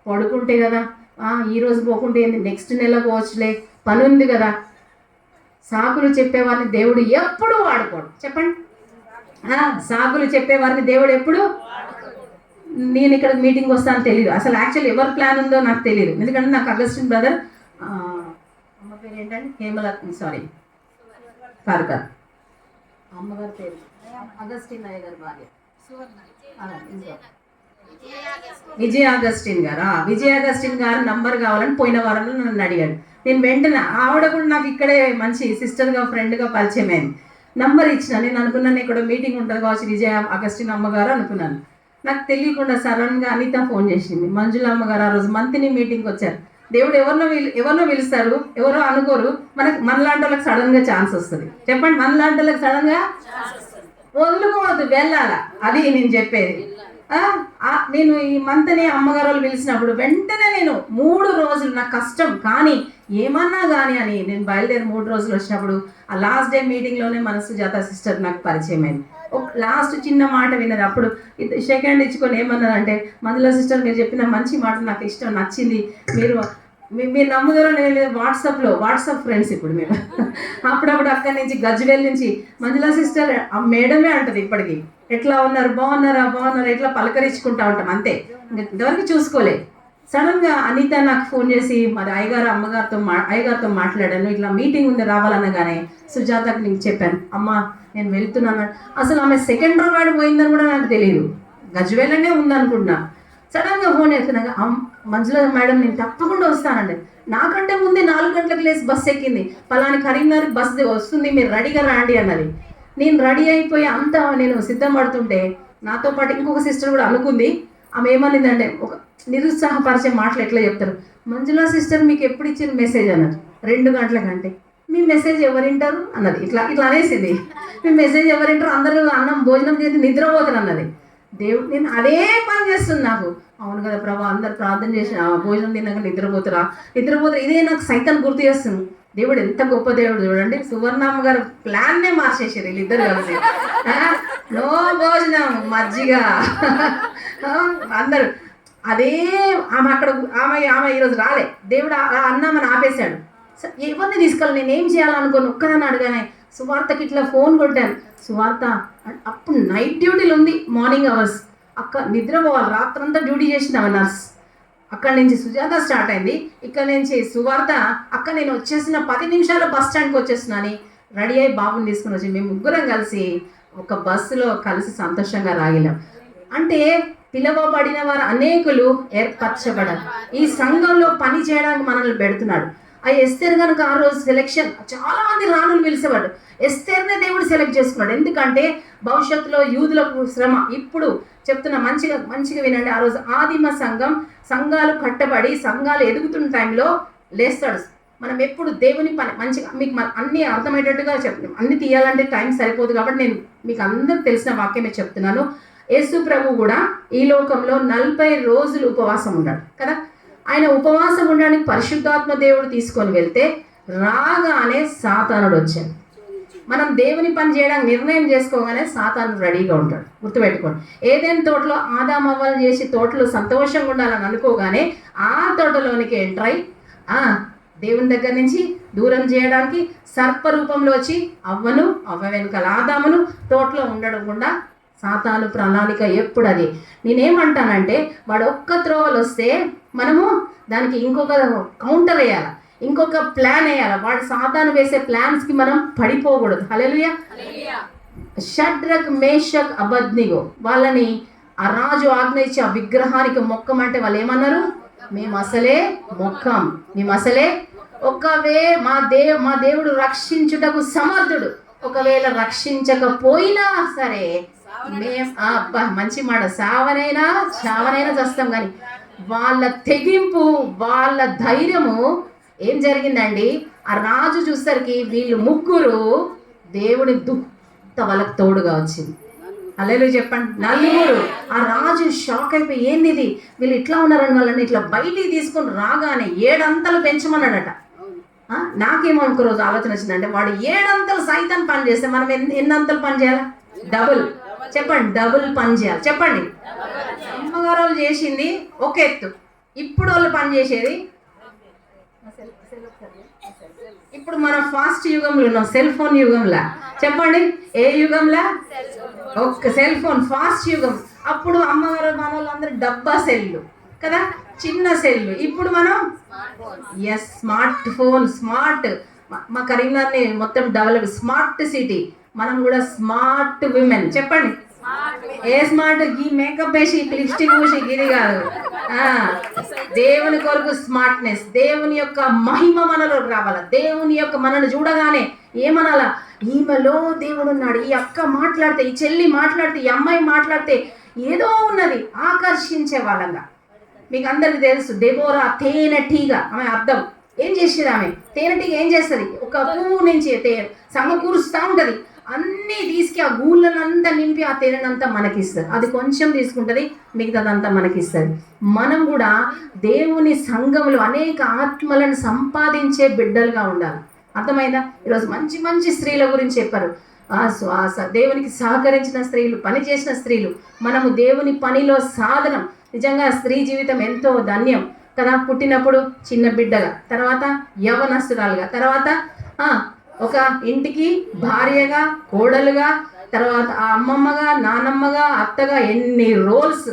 పడుకుంటే కదా, ఈరోజు పోకుంటే నెక్స్ట్ నెల పోవచ్చులే, పని ఉంది కదా. సాకులు చెప్పేవారిని దేవుడు ఎప్పుడు వాడుకోడు. చెప్పండి, సాకులు చెప్పేవారిని దేవుడు ఎప్పుడు. నేను ఇక్కడ మీటింగ్ వస్తాను తెలియదు, అసలు యాక్చువల్లీ ఎవరి ప్లాన్ ఉందో నాకు తెలియదు. ఎందుకంటే నాకు అగస్టిన్ బ్రదర్, అమ్మ పేరు ఏంటంటే హేమలక్ష్మి, సారీ కాదు అమ్మగారి పేరు అగస్టిన్ అయ్య గారి భార్య విజయ అగస్టిన్ గారు. విజయ అగస్టిన్ గారు నంబర్ కావాలని పోయిన వారంలో నన్ను అడిగాడు. నేను వెంటనే, ఆవిడ కూడా నాకు ఇక్కడే మంచి సిస్టర్గా ఫ్రెండ్గా పరిచయం అయింది, నంబర్ ఇచ్చిన. నేను అనుకున్నాను ఇక్కడ మీటింగ్ ఉంటుంది కావచ్చు విజయ అగస్టిన్ అమ్మగారు అనుకున్నాను. నాకు తెలియకుండా సడన్గా అనిత ఫోన్ చేసింది. మంజుల అమ్మగారు ఆ రోజు మంత్ని మీటింగ్కి వచ్చారు. దేవుడు ఎవరినో పిలుస్తారు, ఎవరో అనుకోరు, మనలాంటి వాళ్ళకి సడన్గా ఛాన్స్ వస్తుంది. చెప్పండి, మనలాంటి వాళ్ళకి సడన్గా వదులుకోవద్దు, వెళ్ళాలా. అది నేను చెప్పేది. నేను ఈ మంత్ని అమ్మగారు వాళ్ళు పిలిచినప్పుడు వెంటనే నేను 3 రోజులు నాకు కష్టం కానీ ఏమన్నా కానీ అని నేను బయలుదేరి 3 రోజులు వచ్చినప్పుడు ఆ లాస్ట్ డే మీటింగ్లోనే మన సుజాత సిస్టర్ నాకు పరిచయం అయింది. లాస్ట్ చిన్న మాట విన్నది. అప్పుడు షేక్ హ్యాండ్ ఇచ్చుకొని ఏమన్నదంటే, మంజుల సిస్టర్ మీరు చెప్పిన మంచి మాట నాకు ఇష్టం, నచ్చింది. మీరు నమ్ముదరో నేను వాట్సాప్ ఫ్రెండ్స్ ఇప్పుడు మేము అప్పుడప్పుడు అక్కడి నుంచి గజ్వేల్ నుంచి మంజుల సిస్టర్ ఆ మేడమే అంటది ఇప్పటికీ, ఎట్లా ఉన్నారు, బాగున్నారా ఇట్లా పలకరించుకుంటా ఉంటాం అంతే, ఇంతవరకు చూసుకోలే. సడన్గా అనిత నాకు ఫోన్ చేసి మరి అయ్యగారితో మాట్లాడాను, ఇట్లా మీటింగ్ ఉంది రావాలనగానే సుజాతకి నేను చెప్పాను, అమ్మ నేను వెళ్తున్నాను. అసలు ఆమె సెకండ్ వాడు పోయిందని కూడా నాకు తెలియదు, గజ్వేలనే ఉందనుకుంటున్నా. సడన్గా ఫోన్ చేస్తున్నాక మంజుల మేడం నేను తప్పకుండా వస్తానండి. నాకంటే ముందే 4 గంటలకు లేసి బస్సు ఎక్కింది, పలాని కరీంనగర్ బస్సు వస్తుంది, మీరు రెడీగా రాండి అన్నది. నేను రెడీ అయిపోయి అంతా నేను సిద్ధం పడుతుంటే నాతో పాటు ఇంకొక సిస్టర్ కూడా అనుకుంది. ఆమె ఏమనిందంటే, ఒక నిరుత్సాహపరిచే మాటలు ఎట్లా చెప్తారు, మంజుల సిస్టర్ మీకు ఎప్పుడు ఇచ్చిన మెసేజ్ అన్నది 2 గంటలకంటే, మీ మెసేజ్ ఎవరింటారు అన్నది. ఇట్లా అనేసింది, మీ మెసేజ్ ఎవరింటారు, అందరూ అన్నం భోజనం చేసి నిద్రపోతారు అన్నది. దేవుడు నేను అదే పని చేస్తుంది నాకు. అవును కదా ప్రభా, అందరు ప్రార్థన చేసి భోజనం తిన్నాక నిద్రపోతారు. ఇదే నాకు సైతాన్ని గుర్తు చేస్తుంది. దేవుడు ఎంత గొప్ప దేవుడు చూడండి. సువర్ణమ్మ గారు ప్లాన్నే మార్చేసారు వీళ్ళిద్దరు కలిసి. నో భోజనం, మజ్జిగ, అందరూ అదే. ఆమె ఈరోజు రాలే, దేవుడు అన్నామని ఆపేశాడు. ఎవరిని తీసుకెళ్ళి నేనేం చేయాలనుకోను, ఒక్కదాన్ని అడగానే సువార్తకి ఇట్లా ఫోన్ కొట్టాను. సువార్త అప్పుడు నైట్ డ్యూటీలు ఉంది, మార్నింగ్ అవర్స్, అక్క నిద్రపోవాలి, రాత్రంతా డ్యూటీ చేసిన నర్స్. అక్కడి నుంచి సుజాత స్టార్ట్ అయింది, ఇక్కడ నుంచి సువార్త. అక్క నేను వచ్చేసిన 10 నిమిషాలు బస్ స్టాండ్కి వచ్చేస్తున్నాను, రెడీ అయ్యి బాబుని తీసుకుని వచ్చి మేము 3 కలిసి ఒక బస్సులో కలిసి సంతోషంగా రాగిలాం. అంటే పిలువబడిన వారు అనేకులు ఏర్పరచబడారు. ఈ సంఘంలో పని చేయడానికి మనల్ని పెడుతున్నాడు. ఆ ఎస్తేర్ కనుక ఆ రోజు సెలెక్షన్, చాలా మంది రాణులు పిలిచేవాడు, ఎస్తేర్నే దేవుడు సెలెక్ట్ చేసుకున్నాడు. ఎందుకంటే భవిష్యత్తులో యూదులకు శ్రమ. ఇప్పుడు చెప్తున్నా, మంచిగా వినండి. ఆ రోజు ఆదిమ సంఘాలు కట్టబడి సంఘాలు ఎదుగుతున్న టైంలో లేస్తాడు. మనం ఎప్పుడు దేవుని పని మంచిగా మీకు అన్ని అర్థమయ్యేటట్టుగా చెప్తున్నాం. అన్ని తీయాలంటే టైం సరిపోదు కాబట్టి నేను మీకు అందరికి తెలిసిన వాక్యమే చెప్తున్నాను. యేసు ప్రభు కూడా ఈ లోకంలో 40 రోజులు ఉపవాసం ఉన్నాడు కదా. ఆయన ఉపవాసం ఉండడానికి పరిశుద్ధాత్మ దేవుడు తీసుకొని వెళ్తే రాగానే సాతానుడు వచ్చాడు. మనం దేవుని పని చేయడానికి నిర్ణయం చేసుకోగానే సాతాను రెడీగా ఉంటాడు. గుర్తుపెట్టుకోండి. ఏదైనా తోటలో ఆదామవ్వలు చేసి తోటలో సంతోషంగా ఉండాలని అనుకోగానే ఆ తోటలోనికి ఎంటర్ అయి దేవుని దగ్గర నుంచి దూరం చేయడానికి సర్ప రూపంలో వచ్చి అవ్వ వెనుకల ఆదామును తోటలో ఉండడం కూడా సాతాను ప్రణాళిక ఎప్పుడు అది. నేనేమంటానంటే వాడు ఒక్క త్రోవలు వస్తే మనము దానికి ఇంకొక కౌంటర్ వేయాలి, ఇంకొక ప్లాన్ వేయాలి. వాడు సాతాను వేసే ప్లాన్స్కి మనం పడిపోకూడదు. హల్లెలూయా. షడ్రక్ మేషక్ అబద్నిగో వాళ్ళని ఆ రాజు ఆజ్ఞ ఇచ్చి ఆ విగ్రహానికి మొక్కమంటే వాళ్ళు ఏమన్నారు? మేము అసలే మొక్కం, మేము అసలే మా దేవుడు రక్షించుటకు సమర్థుడు. ఒకవేళ రక్షించకపోయినా సరే మంచి మాట, చావనైనా చస్తాం. కానీ వాళ్ళ తెగింపు, వాళ్ళ ధైర్యము ఏం జరిగిందండి? ఆ రాజు చూసరికి వీళ్ళు ముగ్గురు దేవుని వాళ్ళకి తోడుగా వచ్చింది. హల్లెలూయా చెప్పండి. నలుగురు. ఆ రాజు షాక్ అయిపోయి ఏంది వీళ్ళు ఇట్లా ఉన్నారని వాళ్ళని ఇట్లా బయటికి తీసుకొని రాగానే 7 అంతలు పెంచమన్నాడట. నాకేమో ఒక రోజు ఆలోచన వచ్చిందంటే, వాడు 7 అంతలు సైతం పని చేస్తే మనం ఎన్ని అంతలు పని చేయాలి? డబుల్. చెప్పండి, డబుల్ పని చేయాలి. చెప్పండి. అమ్మగారు వాళ్ళు చేసింది ఒక ఎత్తు, ఇప్పుడు వాళ్ళు పని చేసేది. ఇప్పుడు మనం ఫాస్ట్ యుగంలో ఉన్నాం, సెల్ ఫోన్ యుగంలా. చెప్పండి, ఏ యుగంలా? ఒక సెల్ ఫోన్ ఫాస్ట్ యుగం. అప్పుడు అమ్మగారు మన వాళ్ళందరూ డబ్బా సెల్లు కదా, చిన్న సెల్లు. ఇప్పుడు మనం స్మార్ట్ ఫోన్, మా కరీంనగర్ని మొత్తం డెవలప్ స్మార్ట్ సిటీ. మనం కూడా స్మార్ట్ విమెన్. చెప్పండి, ఏ స్మార్ట్? ఈ మేకప్ వేసి లిప్స్టిక్ పూసి ఇది కాదు. దేవుని కొరకు స్మార్ట్నెస్. దేవుని యొక్క మహిమ మనలోకి రావాలా. దేవుని యొక్క మనల్ని చూడగానే ఏమనాలా? ఈమెలో దేవుడు ఉన్నాడు. ఈ అక్క మాట్లాడితే, ఈ చెల్లి మాట్లాడితే, ఈ అమ్మాయి మాట్లాడితే ఏదో ఉన్నది ఆకర్షించే వాళ్ళంగా. మీకు అందరికి తెలుసు, దెబోరా తేనెటీగ. ఆమె అర్థం ఏం చేసేది? ఆమె తేనెటీగ ఏం చేస్తుంది? ఒక పువ్వు నుంచి సమకూరుస్తూ ఉంటుంది. అన్నీ తీసుకు ఆ గూళ్ళనంతా నింపి ఆ తేనెనంతా మనకిస్తుంది. అది కొంచెం తీసుకుంటుంది, మిగతాదంతా మనకిస్తుంది. మనం కూడా దేవుని సంఘంలో అనేక ఆత్మలను సంపాదించే బిడ్డలుగా ఉండాలి. అర్థమైందా? ఈరోజు మంచి మంచి స్త్రీల గురించి చెప్పారు. దేవునికి సహకరించిన స్త్రీలు, పని చేసిన స్త్రీలు. మనము దేవుని పనిలో సాధనం. నిజంగా స్త్రీ జీవితం ఎంతో ధన్యం కదా. పుట్టినప్పుడు చిన్న బిడ్డగా, తర్వాత యవనస్తురాలుగా, తర్వాత ఒక ఇంటికి భార్యగా, కోడలుగా, తర్వాత ఆ అమ్మమ్మగా, నానమ్మగా, అత్తగా, ఎన్ని రోల్స్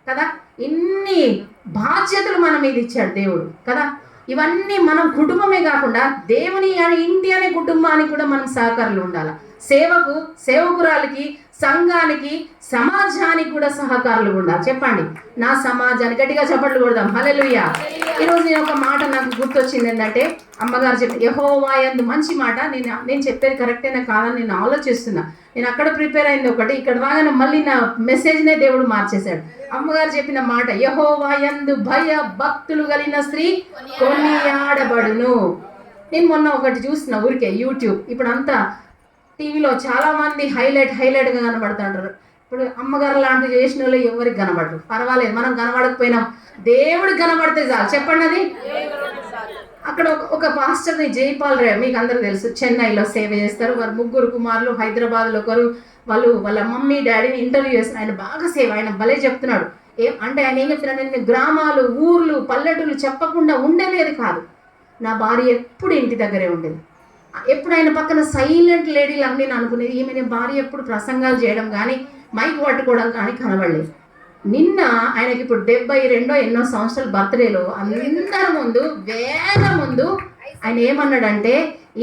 కదా, ఇన్ని బాధ్యతలు మన మీద ఇచ్చాడు దేవుడు కదా. ఇవన్నీ మనం కుటుంబమే కాకుండా దేవుని ఇంటి అనే కుటుంబానికి కూడా మనం సహకారులు ఉండాలి. సేవకురాలకి, సంఘానికి, సమాజానికి కూడా సహకారులు ఉండాలి. చెప్పండి, నా సమాజానికి గట్టిగా చప్పట్లు కొడదాం. హల్లెలూయా. ఈరోజు నేను ఒక మాట నాకు గుర్తొచ్చింది. ఏంటంటే అమ్మగారు చెప్పి యెహోవా యందు మంచి మాట. నేను చెప్పేది కరెక్టేనా కాదని నేను ఆలోచిస్తున్నా. నేను అక్కడ ప్రిపేర్ అయింది ఒకటి, ఇక్కడ రాగానే మళ్ళీ నా మెసేజ్నే దేవుడు మార్చేశాడు. అమ్మగారు చెప్పిన మాట, యెహోవా యందు భయ భక్తులు కలిగిన స్త్రీ కొనియాడబడును. నేను మొన్న ఒకటి చూసిన ఊరికే యూట్యూబ్. ఇప్పుడు అంతా టీవీలో చాలా మంది హైలైట్గా కనబడుతుంటారు. ఇప్పుడు అమ్మగారు లాంటివి చేసిన వాళ్ళు ఎవరికి కనబడరు. పర్వాలేదు, మనం కనబడకపోయినాం, దేవుడు కనబడితే చాలు. చెప్పండి. అది అక్కడ ఒక పాస్టర్ని జైపాల్ రే, మీకు అందరూ తెలుసు, చెన్నైలో సేవ చేస్తారు. వారు 3 కుమారులు, హైదరాబాద్లో ఒకరు. వాళ్ళ మమ్మీ డాడీని ఇంటర్వ్యూ చేస్తున్నారు. ఆయన బాగా సేవ, ఆయన భలే చెప్తున్నాడు. అంటే ఆయన ఏం చెప్తున్నాడు? నేను గ్రామాలు, ఊర్లు, పల్లెటూళ్ళు చెప్పకుండా ఉండలేదు కాదు. నా భార్య ఎప్పుడు ఇంటి దగ్గరే ఉండేది. ఎప్పుడు ఆయన పక్కన సైలెంట్ లేడీలు అన్నీ నేను అనుకునేది. ఈమె భార్య ఎప్పుడు ప్రసంగాలు చేయడం కానీ, మైక్ పట్టుకోవడం కానీ కనబడలేదు. నిన్న ఆయనకి ఇప్పుడు 72 ఎన్నో సంవత్సరాల బర్త్డేలో అందరి ముందు, వేల ముందు ఆయన ఏమన్నాడంటే,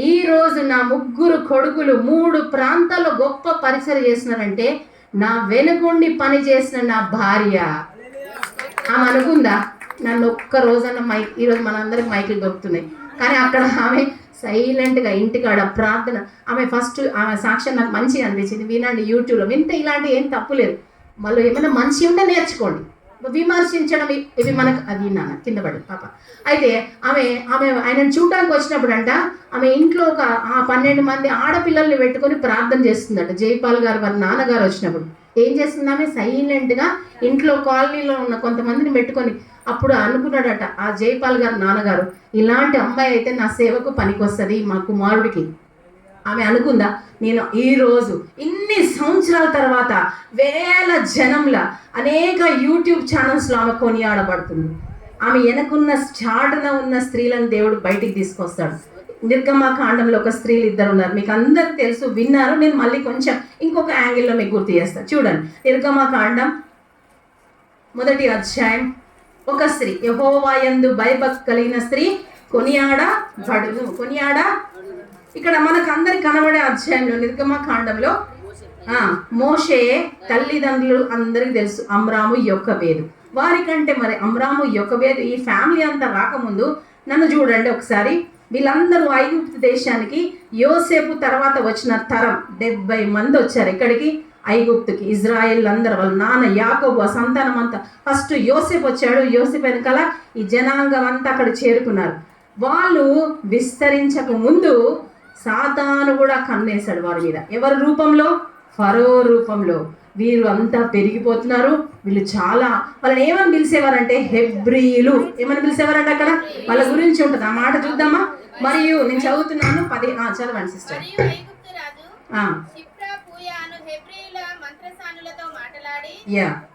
ఈ రోజు నా 3 కొడుకులు 3 ప్రాంతాల్లో గొప్ప పరిచయం చేస్తున్నారంటే నా వెనుకుండి పని చేసిన నా భార్య. ఆమె అనుకుందా నన్ను ఒక్క రోజన్న ఈరోజు మనందరికి మైకులు దొరుకుతున్నాయి, కానీ అక్కడ ఆమె సైలెంట్గా ఇంటికాడ ప్రార్థన. ఆమె ఫస్ట్ ఆమె సాక్ష్యం నాకు మంచిగా అనిపించింది. వినండి, యూట్యూబ్లో వింటే ఇలాంటి ఏం తప్పులేదు. మళ్ళీ ఏమైనా మంచి ఉంటే నేర్చుకోండి. విమర్శించడం ఇవి మనకు అది నాన్న కింద పడి పాప. అయితే ఆమె ఆమె ఆయనను చూడడానికి వచ్చినప్పుడు అంట ఆమె ఇంట్లో ఒక 12 మంది ఆడపిల్లల్ని పెట్టుకొని ప్రార్థన చేస్తుందట. జైపాల్ గారు వారి నాన్నగారు వచ్చినప్పుడు ఏం చేస్తుంది ఆమె సైలెంట్గా ఇంట్లో కాలనీలో ఉన్న కొంతమందిని పెట్టుకొని. అప్పుడు అనుకున్నాడట ఆ జైపాల్ గారు నాన్నగారు, ఇలాంటి అమ్మాయి అయితే నా సేవకు పనికొస్తుంది మా కుమారుడికి. ఆమె అనుకుందా నేను ఈరోజు ఇన్ని సంవత్సరాల తర్వాత వేల జనంల అనేక యూట్యూబ్ ఛానల్స్లో ఆమె కొనియాడబడుతుంది. ఆమె వెనకున్న చాటున ఉన్న స్త్రీలను దేవుడు బయటికి తీసుకొస్తాడు. నిర్గమకాండంలో ఒక స్త్రీలు 2 ఉన్నారు, మీకు అందరికి తెలుసు, విన్నారు. నేను మళ్ళీ కొంచెం ఇంకొక యాంగిల్లో మీకు గుర్తు చేస్తాను. చూడండి, నిర్గమకాండం 1వ అధ్యాయం. ఒక స్త్రీ, యెహోవా యందు భయభక్తి కలిగిన స్త్రీ కొనియాడబడును. ఇక్కడ మనకు అందరికి కనబడే అధ్యాయంలో నిర్గమకాండంలో మోషే తల్లిదండ్రులు అందరికి తెలుసు, అమ్రాము యొక్కబేదు. వారికంటే మరి అమ్రాము యొక్కబేదు ఈ ఫ్యామిలీ అంతా రాకముందు నన్ను చూడండి ఒకసారి. వీళ్ళందరూ ఐగుప్తు దేశానికి యోసేపు తర్వాత వచ్చిన తరం 70 మంది వచ్చారు ఇక్కడికి ఐగుప్తుకి. ఇజ్రాయెల్ అందరూ వాళ్ళ నాన్న యాకోబు ఆ సంతానం అంతా. ఫస్ట్ యోసేపు వచ్చాడు, యోసేపు వెనకాల ఈ జనాంగం అంతా అక్కడ చేరుకున్నారు. వాళ్ళు విస్తరించక ముందు సాతాను కూడా కన్నేశాడు వారి మీద. ఎవరి రూపంలో? ఫరో రూపంలో. వీరు అంతా పెరిగిపోతున్నారు. వీళ్ళు చాలా, వాళ్ళని ఏమని పిలిచేవారంటే హెబ్రీయులు. ఏమని పిలిచేవారంటే అక్కడ వాళ్ళ గురించి ఉంటుంది. ఆ మాట చూద్దామా? మరియు నేను చదువుతున్నాను 10. చదవండి సిస్టర్.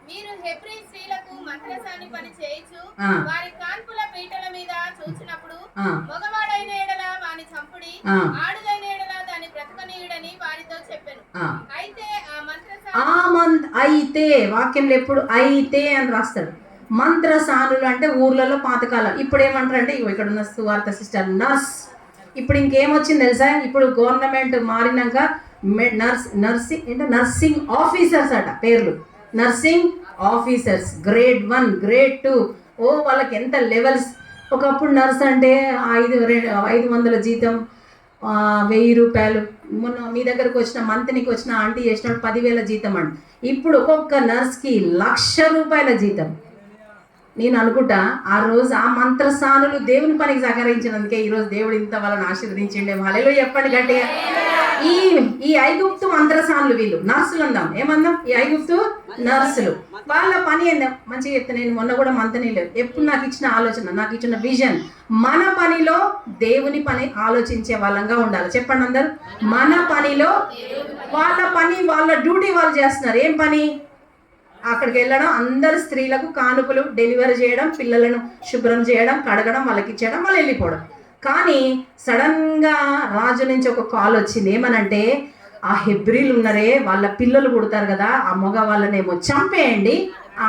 మీరు హెబ్రీ స్త్రీలకు మంత్రసాని పని చేయించు వారి కాన్పుల పీటల మీద చూచినప్పుడు మగవాడైన ఎడల వాని చంపుడి, ఆడుదైన ఎడల దాని బ్రతకనీయుడని వారితో చెప్పెను. అయితే అయితే వాక్యంలో ఎప్పుడు అయితే అని రాస్తాడు. మంత్రసానులు అంటే ఊర్లలో పాతకాలం. ఇప్పుడు ఏమంటారు అంటే ఇక్కడ ఉన్న సువార్త సిస్టర్ నర్స్. ఇప్పుడు ఇంకేమొచ్చింది తెలుసా? ఇప్పుడు గవర్నమెంట్ మారినాక నర్సింగ్ ఆఫీసర్స్ అట పేర్లు. Nursing officers grade 1 grade 2. వాళ్ళకి ఎంత లెవెల్స్. ఒకప్పుడు నర్స్ అంటే 500 జీతం, 1000 రూపాయలు. మొన్న మీ దగ్గరకు వచ్చిన మంత్నికి వచ్చిన ఆంటీ చేసినప్పుడు 10,000 జీతం అండి. ఇప్పుడు ఒక్కొక్క నర్స్కి 1,00,000 రూపాయల జీతం. నేను అనుకుంటా ఆ రోజు ఆ మంత్రసానులు దేవుని పనికి సహకరించినందుకే ఈరోజు దేవుడు ఇంత వాళ్ళని ఆశీర్వదించండి. హల్లెలూయా చెప్పండి గట్టిగా. ఈ ఐగుప్తు మంత్రసానులు, వీళ్ళు నర్సులు అందాం. ఏమందాం? ఈ ఐగుప్తు నర్సులు. వాళ్ళ పని ఏందాం మంచిగా చెప్తే, నేను మొన్న కూడా మంతనే లేదు. ఎప్పుడు నాకు ఇచ్చిన ఆలోచన, నాకు ఇచ్చిన విజన్, మన పనిలో దేవుని పని ఆలోచించే వాళ్ళంగా ఉండాలి. చెప్పండి అందరు. మన పనిలో వాళ్ళ పని, వాళ్ళ డ్యూటీ వాళ్ళు చేస్తున్నారు. ఏం పని? అక్కడికి వెళ్ళడం, అందరు స్త్రీలకు కానుకలు డెలివరీ చేయడం, పిల్లలను శుభ్రం చేయడం, కడగడం, వాళ్ళకి ఇచ్చేయడం, వాళ్ళు వెళ్ళిపోవడం. కానీ సడన్గా రాజు నుంచి ఒక కాల్ వచ్చింది. ఏమనంటే ఆ హెబ్రీలు ఉన్నారే వాళ్ళ పిల్లలు పుడతారు కదా, ఆ మగ వాళ్ళనేమో చంపేయండి,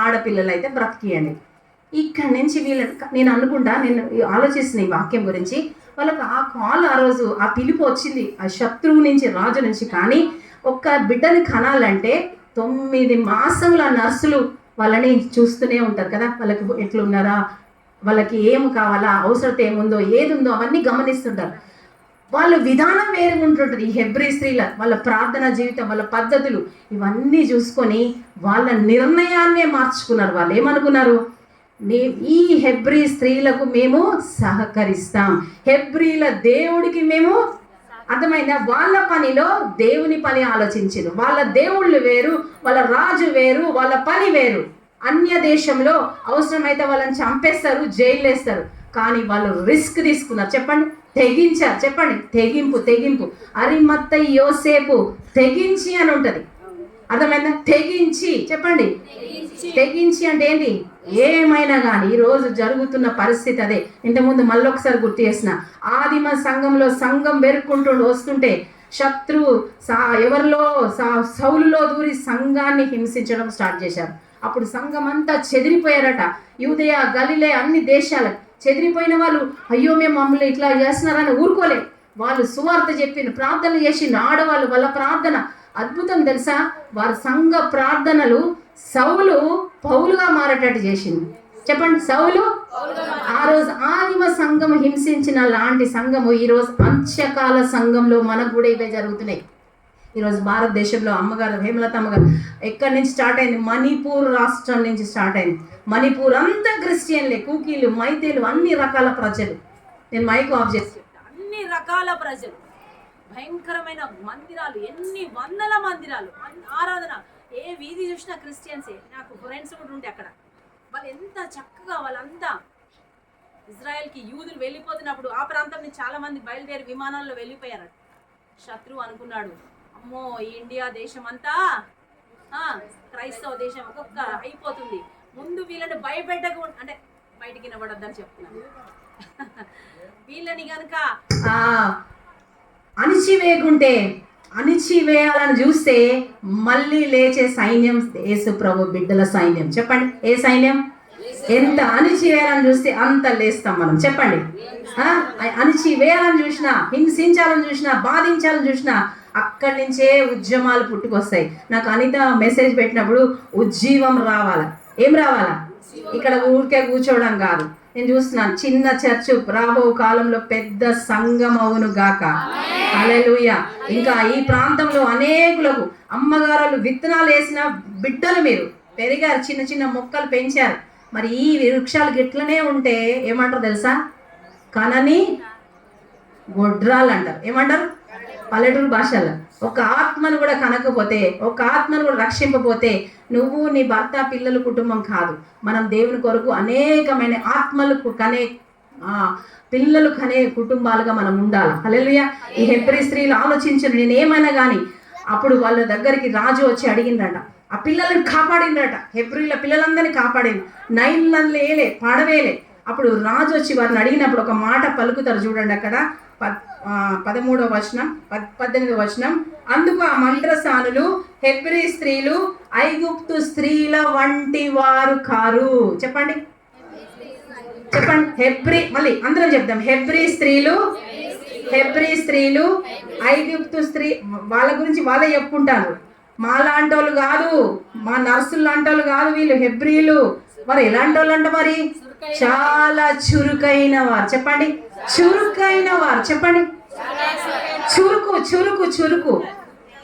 ఆడపిల్లలు అయితే బ్రతికియండి. ఇక్కడి నుంచి నేను అనుకుంటా, నేను ఆలోచిస్తున్న ఈ వాక్యం గురించి. వాళ్ళకి ఆ కాల్, ఆ రోజు ఆ పిలుపు వచ్చింది ఆ శత్రువు నుంచి, రాజు నుంచి. కానీ ఒక్క బిడ్డని కనాలంటే 9 మాసముల నర్సులు వాళ్ళని చూస్తూనే ఉంటారు కదా. వాళ్ళకి ఎట్లున్నారా, వాళ్ళకి ఏం కావాలా, అవసరత ఏముందో, ఏది ఉందో అవన్నీ గమనిస్తుంటారు. వాళ్ళ విధానం వేరే ఉంటుంటుంది. ఈ హెబ్రీ స్త్రీల వాళ్ళ ప్రార్థన జీవితం, వాళ్ళ పద్ధతులు ఇవన్నీ చూసుకొని వాళ్ళ నిర్ణయాన్నే మార్చుకున్నారు. వాళ్ళు ఏమనుకున్నారు? ఈ హెబ్రీ స్త్రీలకు మేము సహకరిస్తాం, హెబ్రీల దేవుడికి మేము. అర్థమైందా? వాళ్ళ పనిలో దేవుని పని ఆలోచించారు. వాళ్ళ దేవుళ్ళు వేరు, వాళ్ళ రాజు వేరు, వాళ్ళ పని వేరు. అన్య దేశంలో అవసరమైతే వాళ్ళని చంపేస్తారు, జైలు వేస్తారు. కానీ వాళ్ళు రిస్క్ తీసుకున్నారు. చెప్పండి, తెగించారు. చెప్పండి, తెగింపు. అరిమత్తయి యోసేపు తెగించి అని ఉంటుంది. అర్థమైందా? తెగించి. చెప్పండి, తెగించి అంటే ఏంటి? ఏమైనా కానీ ఈరోజు జరుగుతున్న పరిస్థితి అదే. ఇంతకుముందు మళ్ళొకసారి గుర్తు చేసిన, ఆదిమ సంఘంలో సంఘం పెరుక్కుంటూ వస్తుంటే శత్రువు ఎవరిలో సౌలులో దూరి సంఘాన్ని హింసించడం స్టార్ట్ చేశారు. అప్పుడు సంఘం అంతా చెదిరిపోయారట. యూదయ, గలిలే అన్ని దేశాలకు చెదిరిపోయిన వాళ్ళు, అయ్యో మేము మమ్మల్ని ఇట్లా చేస్తున్నారని ఊరుకోలేదు. వాళ్ళు సువార్త చెప్పిన ప్రార్థన చేసిన ఆడవాళ్ళు, వాళ్ళ ప్రార్థన అద్భుతం తెలుసా. వారి సంఘ ప్రార్థనలు సౌలు పౌలుగా మారేటట్టు చేసింది. చెప్పండి, సౌలు ఆ రోజు ఆదిమ సంఘం హింసించిన లాంటి సంఘము ఈరోజు అంత్యకాల సంఘంలో మనకు కూడా ఇవే జరుగుతున్నాయి. ఈరోజు భారతదేశంలో అమ్మగారు హేమలత అమ్మగారు ఎక్కడి నుంచి స్టార్ట్ అయింది? మణిపూర్ రాష్ట్రం నుంచి స్టార్ట్ అయింది. మణిపూర్ అంతా క్రిస్టియన్లే, కూకీలు, మైతేలు, అన్ని రకాల ప్రజలు. నేను మైక్ ఆఫ్ చేసి అన్ని రకాల ప్రజలు, భయంకరమైన మందిరాలు, ఎన్ని వందల మందిరాలు, ఆరాధన, ఏ వీధి చూసినా క్రిస్టియన్సే. నాకు ఫ్రెండ్స్ కూడా ఉంటే అక్కడ వాళ్ళు ఎంత చక్కగా, వాళ్ళంతా ఇజ్రాయెల్కి యూదులు వెళ్ళిపోతున్నప్పుడు ఆ ప్రాంతం నుంచి చాలా మంది బయలుదేరి విమానాల్లో వెళ్ళిపోయారు. శత్రువు అనుకున్నాడు, అమ్మో ఈ ఇండియా దేశం అంతా క్రైస్తవ దేశం ఒక్కొక్క అయిపోతుంది, ముందు వీళ్ళని భయపెట్టకు, అంటే బయటికి నిలబడొద్దని చెప్తున్నాను. వీళ్ళని కనుక అణిచివేయాలని చూస్తే మళ్ళీ లేచే సైన్యం యేసు ప్రభు బిడ్డల సైన్యం. చెప్పండి, ఏ సైన్యం? ఎంత అణిచివేయాలని చూస్తే అంత లేస్తాం మనం. చెప్పండి, అణిచివేయాలని చూసినా, హింసించాలని చూసినా, బాధించాలని చూసినా అక్కడి నుంచే ఉద్యమాలు పుట్టుకొస్తాయి. నాకు అనిత మెసేజ్ పెట్టినప్పుడు ఉజ్జీవం రావాలా. ఏం రావాలా? ఇక్కడ ఊరికే కూర్చోవడం కాదు. నేను చూస్తున్నాను చిన్న చర్చ్ రాబో కాలంలో పెద్ద సంఘం అవును గాక. హల్లెలూయా. ఇంకా ఈ ప్రాంతంలో అనేకులకు అమ్మగారులు విత్తనాలు వేసిన బిడ్డలు మీరు పెరిగారు, చిన్న చిన్న మొక్కలు పెంచారు. మరి ఈ వృక్షాలు గిట్లనే ఉంటే ఏమంటారు తెలుసా? కనని గొడ్రాలు అంటారు. ఏమంటారు పల్లెటూరు భాషలో? ఒక ఆత్మను కూడా కనకపోతే, ఒక ఆత్మను కూడా రక్షింపపోతే నువ్వు, నీ భర్త, పిల్లలు, కుటుంబం కాదు. మనం దేవుని కొరకు అనేకమైన ఆత్మలకు కనే పిల్లలు కనే కుటుంబాలుగా మనం ఉండాలి. హల్లెలూయా. ఈ హెబ్రీ స్త్రీలు ఆలోచించరు, నేనేమైనా కానీ అప్పుడు వాళ్ళ దగ్గరికి రాజు వచ్చి అడిగిండ్రట, ఆ పిల్లల్ని కాపాడిండ్రట. హెబ్రీల పిల్లలందరినీ కాపాడింది, నైన్లే పడవేలే. అప్పుడు రాజు వచ్చి వారిని అడిగినప్పుడు ఒక మాట పలుకుతారు చూడండి అక్కడ 13వ వచనం 18వ వచనం. అందుకు ఆ మంత్రసానులు, హెబ్రీ స్త్రీలు ఐగుప్తు స్త్రీల వంటి వారు కారు. చెప్పండి, మళ్ళీ అందరం చెప్దాం. హెబ్రీ స్త్రీలు ఐగుప్తు స్త్రీ, వాళ్ళ గురించి వాళ్ళే చెప్పుకుంటారు. మా లాంటి వాళ్ళు కాదు, మా నర్సులు లాంటి వాళ్ళు కాదు వీళ్ళు హెబ్రీలు. మరి ఎలాంటి వాళ్ళు అంట? మరి చాలా చురుకైన వారు. చెప్పండి, చురుకైన వారు. చెప్పండి,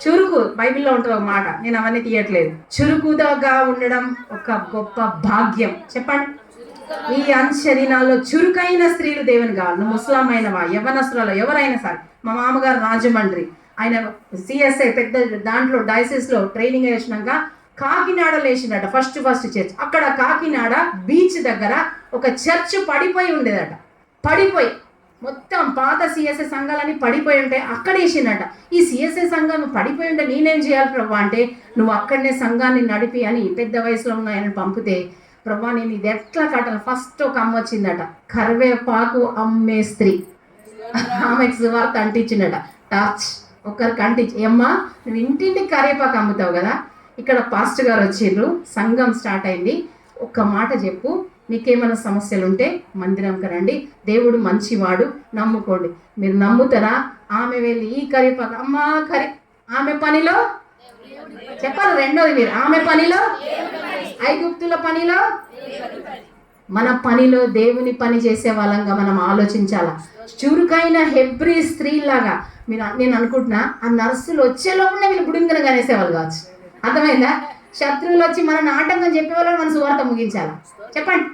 చురుకు బైబిల్లో ఉంటుంది ఒక మాట, నేను అవన్నీ తీయట్లేదు. చురుకుగా ఉండడం ఒక గొప్ప భాగ్యం. చెప్పండి, ఈ అంచె దినాల్లో చురుకైన స్త్రీలు దేవుని కావాలి. ముస్లాం అయినవా, యవ్వనస్తురాలు, ఎవరైనా సరే. మా మామగారు రాజమండ్రి, ఆయన సిఎస్ఐ పెద్ద దాంట్లో డైసిస్లో ట్రైనింగ్ వేసినాక కాకినాడలో వేసిందట ఫస్ట్ చర్చ్. అక్కడ కాకినాడ బీచ్ దగ్గర ఒక చర్చ్ పడిపోయి ఉండేదట. పడిపోయి మొత్తం పాత సిఎస్ఐ సంఘాలన్నీ పడిపోయి ఉంటాయి, అక్కడ వేసిందట. ఈ సిఎస్ఐ సంఘం పడిపోయి ఉంటే నేనేం చేయాలి ప్రభా అంటే, నువ్వు అక్కడనే సంఘాన్ని నడిపి అని పెద్ద వయసులో ఉన్న ఆయన పంపితే, ప్రభా నేను ఇది ఎట్లా కట్టాలి? ఫస్ట్ ఒక అమ్మ వచ్చిందట, కరివేపాకు అమ్మే స్త్రీ. ఆమెకు సువార్త అంటించిందట, టార్చ్ ఒకరికి అంటించి, అమ్మా నువ్వు ఇంటింటికి కరివేపాకు అమ్ముతావు కదా, ఇక్కడ పాస్టర్ గారు వచ్చిండ్రు, సంఘం స్టార్ట్ అయింది, ఒక్క మాట చెప్పు, మీకేమైనా సమస్యలు ఉంటే మందిరంకి రండి, దేవుడు మంచివాడు, నమ్ముకోండి. మీరు నమ్ముతారా? ఆమె వెళ్ళి ఈ కరివేపాకు ఆమె పనిలో చెప్పాలి. రెండోది, మీరు ఆమె పనిలో, ఐగుప్తుల పనిలో, మన పనిలో దేవుని పని చేసే వాళ్ళంగా మనం ఆలోచించాలా. చురుకైన హెబ్రీ స్త్రీలాగా నేను అనుకుంటున్నా, ఆ నర్సులు వచ్చేలోపలనే వీళ్ళు బుడింగన కనేసేవాళ్ళు కావచ్చు. అర్థమైందా? శత్రువులు వచ్చి మన ఆటంకం చెప్పేవాళ్ళని మన సువార్త ముగించాలి. చెప్పండి,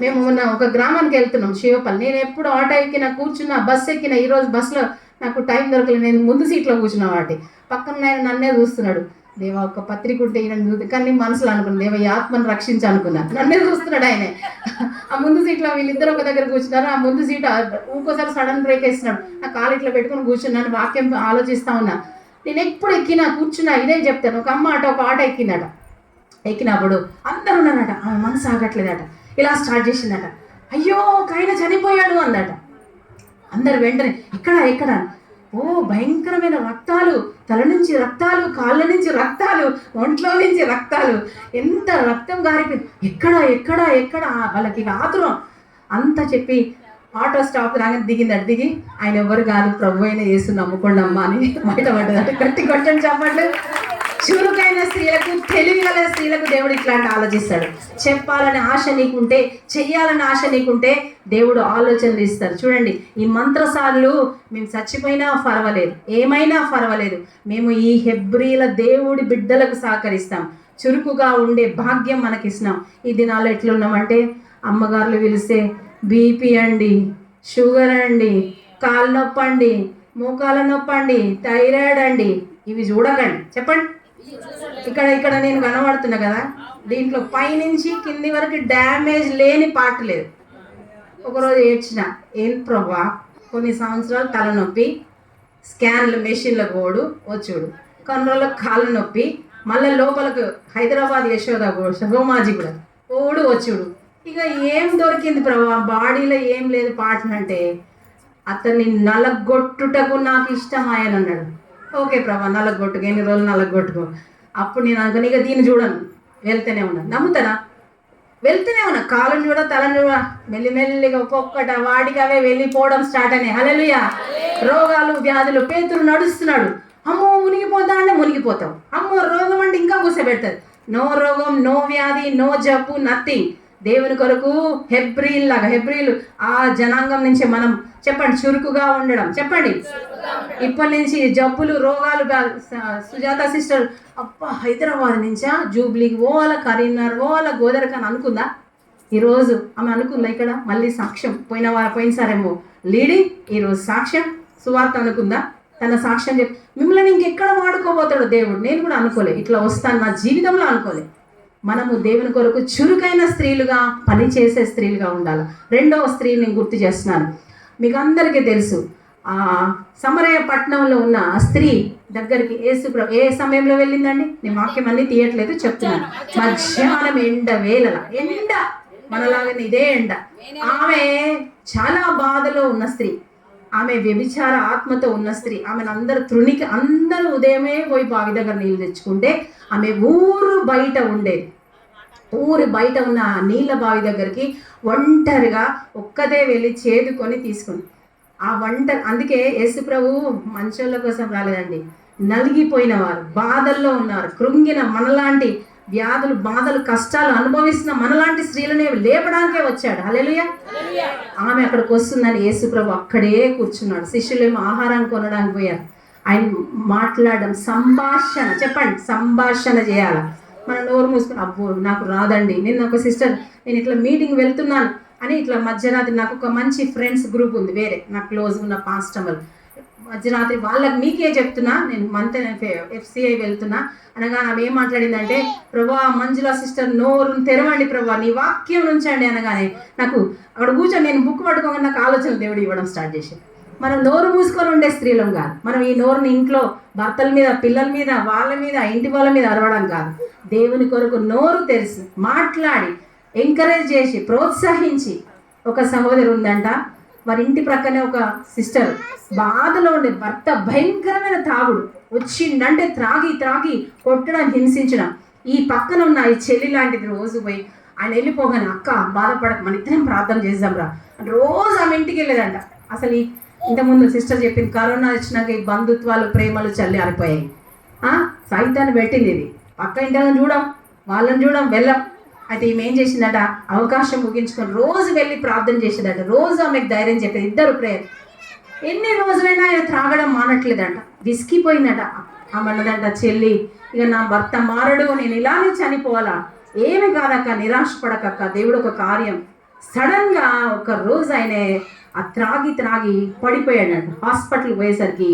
మేము ఒక గ్రామానికి వెళ్తున్నాం, శివపల్లి. నేను ఎప్పుడు ఆటో ఎక్కినా, కూర్చున్నా, బస్సు ఎక్కినా, ఈరోజు బస్సులో నాకు టైం దొరకలేదు, నేను ముందు సీట్లో కూర్చున్నా. వాటి పక్కన ఆయన నన్నే చూస్తున్నాడు, దేవా ఒక పత్రిక ఉంటే ఈయన చూస్తే, కానీ మనసులో అనుకున్నా, దేవ ఈ ఆత్మను రక్షించి అనుకున్నా. నన్నే చూస్తున్నాడు ఆయనే. ఆ ముందు సీట్లో వీళ్ళిద్దరు ఒక దగ్గర కూర్చున్నారు. ఆ ముందు సీట్ ఇంకోసారి సడన్ బ్రేక్ వేస్తున్నాడు, నా కాలు ఇట్లా పెట్టుకుని కూర్చున్నాను, వాక్యం ఆలోచిస్తా ఉన్నా. నేను ఎప్పుడు ఎక్కినా, కూర్చున్నా, ఇదే చెప్తాను. ఒక అమ్మ ఒక ఆటో ఎక్కిందట. ఎక్కినప్పుడు అందరూ ఉన్నారట, ఆమె మనసు ఆగట్లేదట, ఇలా స్టార్ట్ చేసిందట, అయ్యో ఒక ఆయన చనిపోయాడు అందట. అందరు వెంటనే ఎక్కడ ఓ భయంకరమైన రక్తాలు, తల నుంచి రక్తాలు, కాళ్ళ నుంచి రక్తాలు, ఒంట్లో నుంచి రక్తాలు, ఎంత రక్తం గారిపోయింది, ఎక్కడ వాళ్ళకి ఆతురం అంతా చెప్పి ఆటో స్టాప్ రాగానే దిగిందట. దిగి ఆయన ఎవరు కాదు ప్రభు అయిన యేసు నమ్ముకోండి అమ్మా అని బయటపడ్డదట. గట్టి కొట్టండి చెప్పండి. చురుకైన స్త్రీలకు, తెలివిగల స్త్రీలకు దేవుడు ఇట్లాంటి ఆలోచిస్తాడు. చెప్పాలని ఆశ నీకుంటే, చెయ్యాలని ఆశ నీకుంటే దేవుడు ఆలోచనలు ఇస్తారు. చూడండి, ఈ మంత్రసార్లు మేము చచ్చిపోయినా పర్వాలేదు, ఏమైనా పర్వాలేదు, మేము ఈ హెబ్రీల దేవుడి బిడ్డలకు సహకరిస్తాం. చురుకుగా ఉండే భాగ్యం మనకిస్తున్నాం. ఈ దినాల్లో ఎట్లున్నామంటే అమ్మగారులు పిలిస్తే బీపీ అండి, షుగర్ అండి, కాలు నొప్పి అండి, మోకాల నొప్పి అండి, థైరాయిడ్ అండి, ఇవి చూడకండి. చెప్పండి. ఇక్కడ నేను కనబడుతున్నా కదా, దీంట్లో పైనుంచి కింది వరకు డ్యామేజ్ లేని పార్ట్ లేదు. ఒకరోజు ఏడ్చిన, ఏం ప్రభా కొన్ని సంవత్సరాలు తలనొప్పి, స్కాన్లు మెషిన్ల గోడు వచ్చుడు, కొన్ని రోజులకు కాళ్ళు నొప్పి, మళ్ళీ లోపలకు హైదరాబాద్ యశోద హోమాజీ కూడా ఓడు వచ్చుడు. ఇక ఏం దొరికింది ప్రభా, బాడీలో ఏం లేదు పాటలు అంటే అతన్ని నలగొట్టుటకు నాకు ఇష్టం ఆయన అన్నాడు. ఓకే ప్రభా, నలగొట్టుకు, ఎన్ని రోజులు నలగొట్టుకో. అప్పుడు నేను అనుకుని ఇక దీన్ని చూడను, వెళ్తూనే ఉన్నాను. నమ్ముతారా? వెళ్తూనే ఉన్నా, కాళ్ళని చూడ, తలని చూడ, మెల్లిమెల్లిగా ఒక్కొక్కట వాడికి అవే వెళ్ళిపోవడం స్టార్ట్ అయినాయి. హల్లెలూయా. రోగాలు, వ్యాధులు. పేతురు నడుస్తున్నాడు, అమ్మో మునిగిపోతా అంటే మునిగిపోతాం, అమ్మో రోగం అంటే ఇంకా కూర్చోబెడతారు. నో రోగం, నో వ్యాధి, నో జబ్బు, నథింగ్. దేవుని కొరకు హెబ్రీల్ లాగా, హెబ్రీలు ఆ జనాంగం నుంచి మనం చెప్పండి చురుకుగా ఉండడం. చెప్పండి, ఇప్పటి నుంచి జబ్బులు, రోగాలు. సుజాత సిస్టర్ అబ్బా హైదరాబాద్ నుంచా జూబ్లీకి పోవాల, కరీంనగర్ పోవాల, గోదరకని అనుకుందా? ఈరోజు ఆమె అనుకుందా? ఇక్కడ మళ్ళీ సాక్ష్యం, పోయినసారేమో లీడింగ్, ఈరోజు సాక్ష్యం, సువార్త అనుకుందా? తన సాక్ష్యం చెప్పి మిమ్మల్ని ఇంకెక్కడ వాడుకోబోతాడు దేవుడు. నేను కూడా అనుకోలే, ఇట్లా వస్తాను నా జీవితంలో అనుకోలే. మనము దేవుని కొరకు చురుకైన స్త్రీలుగా, పనిచేసే స్త్రీలుగా ఉండాలి. రెండవ స్త్రీని నేను గుర్తు చేస్తున్నాను. మీకు అందరికీ తెలుసు, సమరయ పట్టణంలో ఉన్న ఆ స్త్రీ దగ్గరికి యేసుప్రభు ఏ సమయంలో వెళ్ళిందండి? నేను వాక్యం అన్నీ తీయట్లేదు, చెప్తున్నాను. మధ్యాహ్నం ఎండ వేళల, ఎండ మనలాగానే ఇదే ఎండ. ఆమె చాలా బాధలో ఉన్న స్త్రీ, ఆమె వ్యభిచార ఆత్మతో ఉన్న స్త్రీ. ఆమెను అందరూ ఉదయమే పోయి బావి దగ్గర నీళ్ళు తెచ్చుకుంటే ఆమె ఊరు బయట ఉండేది. ఊరి బయట ఉన్న నీళ్ళ బావి దగ్గరికి ఒంటరిగా ఒక్కదే వెళ్ళి చేదుకొని తీసుకుంది. అందుకే యేసుప్రభు మంచోళ్ళ కోసం రాలేదండి, నలిగిపోయిన వారు, బాధల్లో ఉన్నారు, కృంగిన మనలాంటి వ్యాధులు, బాధలు, కష్టాలు అనుభవిస్తున్న మనలాంటి స్త్రీలని లేపడానికే వచ్చాడు. హల్లెలూయా. ఆమె అక్కడికి వస్తుందని యేసుప్రభు అక్కడే కూర్చున్నాడు. శిష్యులేమో ఆహారం కొనడానికి పోయారు. ఆయన మాట్లాడడం, సంభాషణ. చెప్పండి, సంభాషణ చేయాలి. మన నోరు మూసుకుని అబ్బో నాకు రాదండి. నిన్న ఒక సిస్టర్, నేను ఇట్లా మీటింగ్ వెళ్తున్నాను అని ఇట్లా మధ్యరాత్రి, నాకు ఒక మంచి ఫ్రెండ్స్ గ్రూప్ ఉంది వేరే, నాకు క్లోజ్ ఉన్న పాస్టమర్, మధ్యరాత్రి వాళ్ళకి మీకే చెప్తున్నా, నేను FCI వెళ్తున్నా అనగా ఆమె ఏం మాట్లాడిందంటే, ప్రభా మంజుల సిస్టర్ నోరు తెరవండి ప్రభా, నీ వాక్యం నుంచండి అనగానే నాకు అక్కడ కూర్చొని నేను బుక్ పట్టుకోగానే నాకు ఆలోచన దేవుడు ఇవ్వడం స్టార్ట్ చేసి, మనం నోరు మూసుకొని ఉండే స్త్రీలం కాదు. మనం ఈ నోరుని ఇంట్లో భర్తల మీద, పిల్లల మీద, వాళ్ళ మీద, ఇంటి వాళ్ళ మీద అరవడం కాదు. దేవుని కొరకు నోరు తెరిచి మాట్లాడి, ఎంకరేజ్ చేసి, ప్రోత్సహించి. ఒక సహోదరు ఉందంట, వారి ఇంటి ప్రక్కనే ఒక సిస్టర్ బాధలో ఉండే, భర్త భయంకరమైన తాగుడు, వచ్చిందంటే త్రాగి కొట్టడం, హింసించడం. ఈ పక్కన ఉన్న ఈ చెల్లి లాంటిది రోజు పోయి ఆయన వెళ్ళిపోగానే, అక్క బాధపడక మన ఇద్దరం ప్రార్థన చేద్దాం రా, రోజు ఆమె ఇంటికి వెళ్ళేదంట. అసలు ఇంతకుముందు సిస్టర్ చెప్పింది, కరోనా వచ్చినాక ఈ బంధుత్వాలు, ప్రేమలు చల్లారిపోయాయి. సైతాన్ని పెట్టింది ఇది. పక్క ఇంటి వాళ్ళని చూడం, వెళ్ళం. అయితే ఈమె ఏం చేసిందట, అవకాశం ముగించుకొని రోజు వెళ్ళి ప్రార్థన చేసేదట. రోజు ఆమెకు ధైర్యం చెప్పేది, ఇద్దరు ప్రేయర్. ఎన్ని రోజులైనా ఆయన త్రాగడం మానట్లేదంట, విసిగిపోయిందట. ఆమె అన్నదంట, చెల్లి ఇక నా భర్త మారడు, నేను ఇలానే చనిపోవాలా? ఏమి కాదక్క, నిరాశపడకక్క, దేవుడు ఒక కార్యం. సడన్గా ఒక రోజు ఆయన ఆ త్రాగి పడిపోయాడంట. హాస్పిటల్కి పోయేసరికి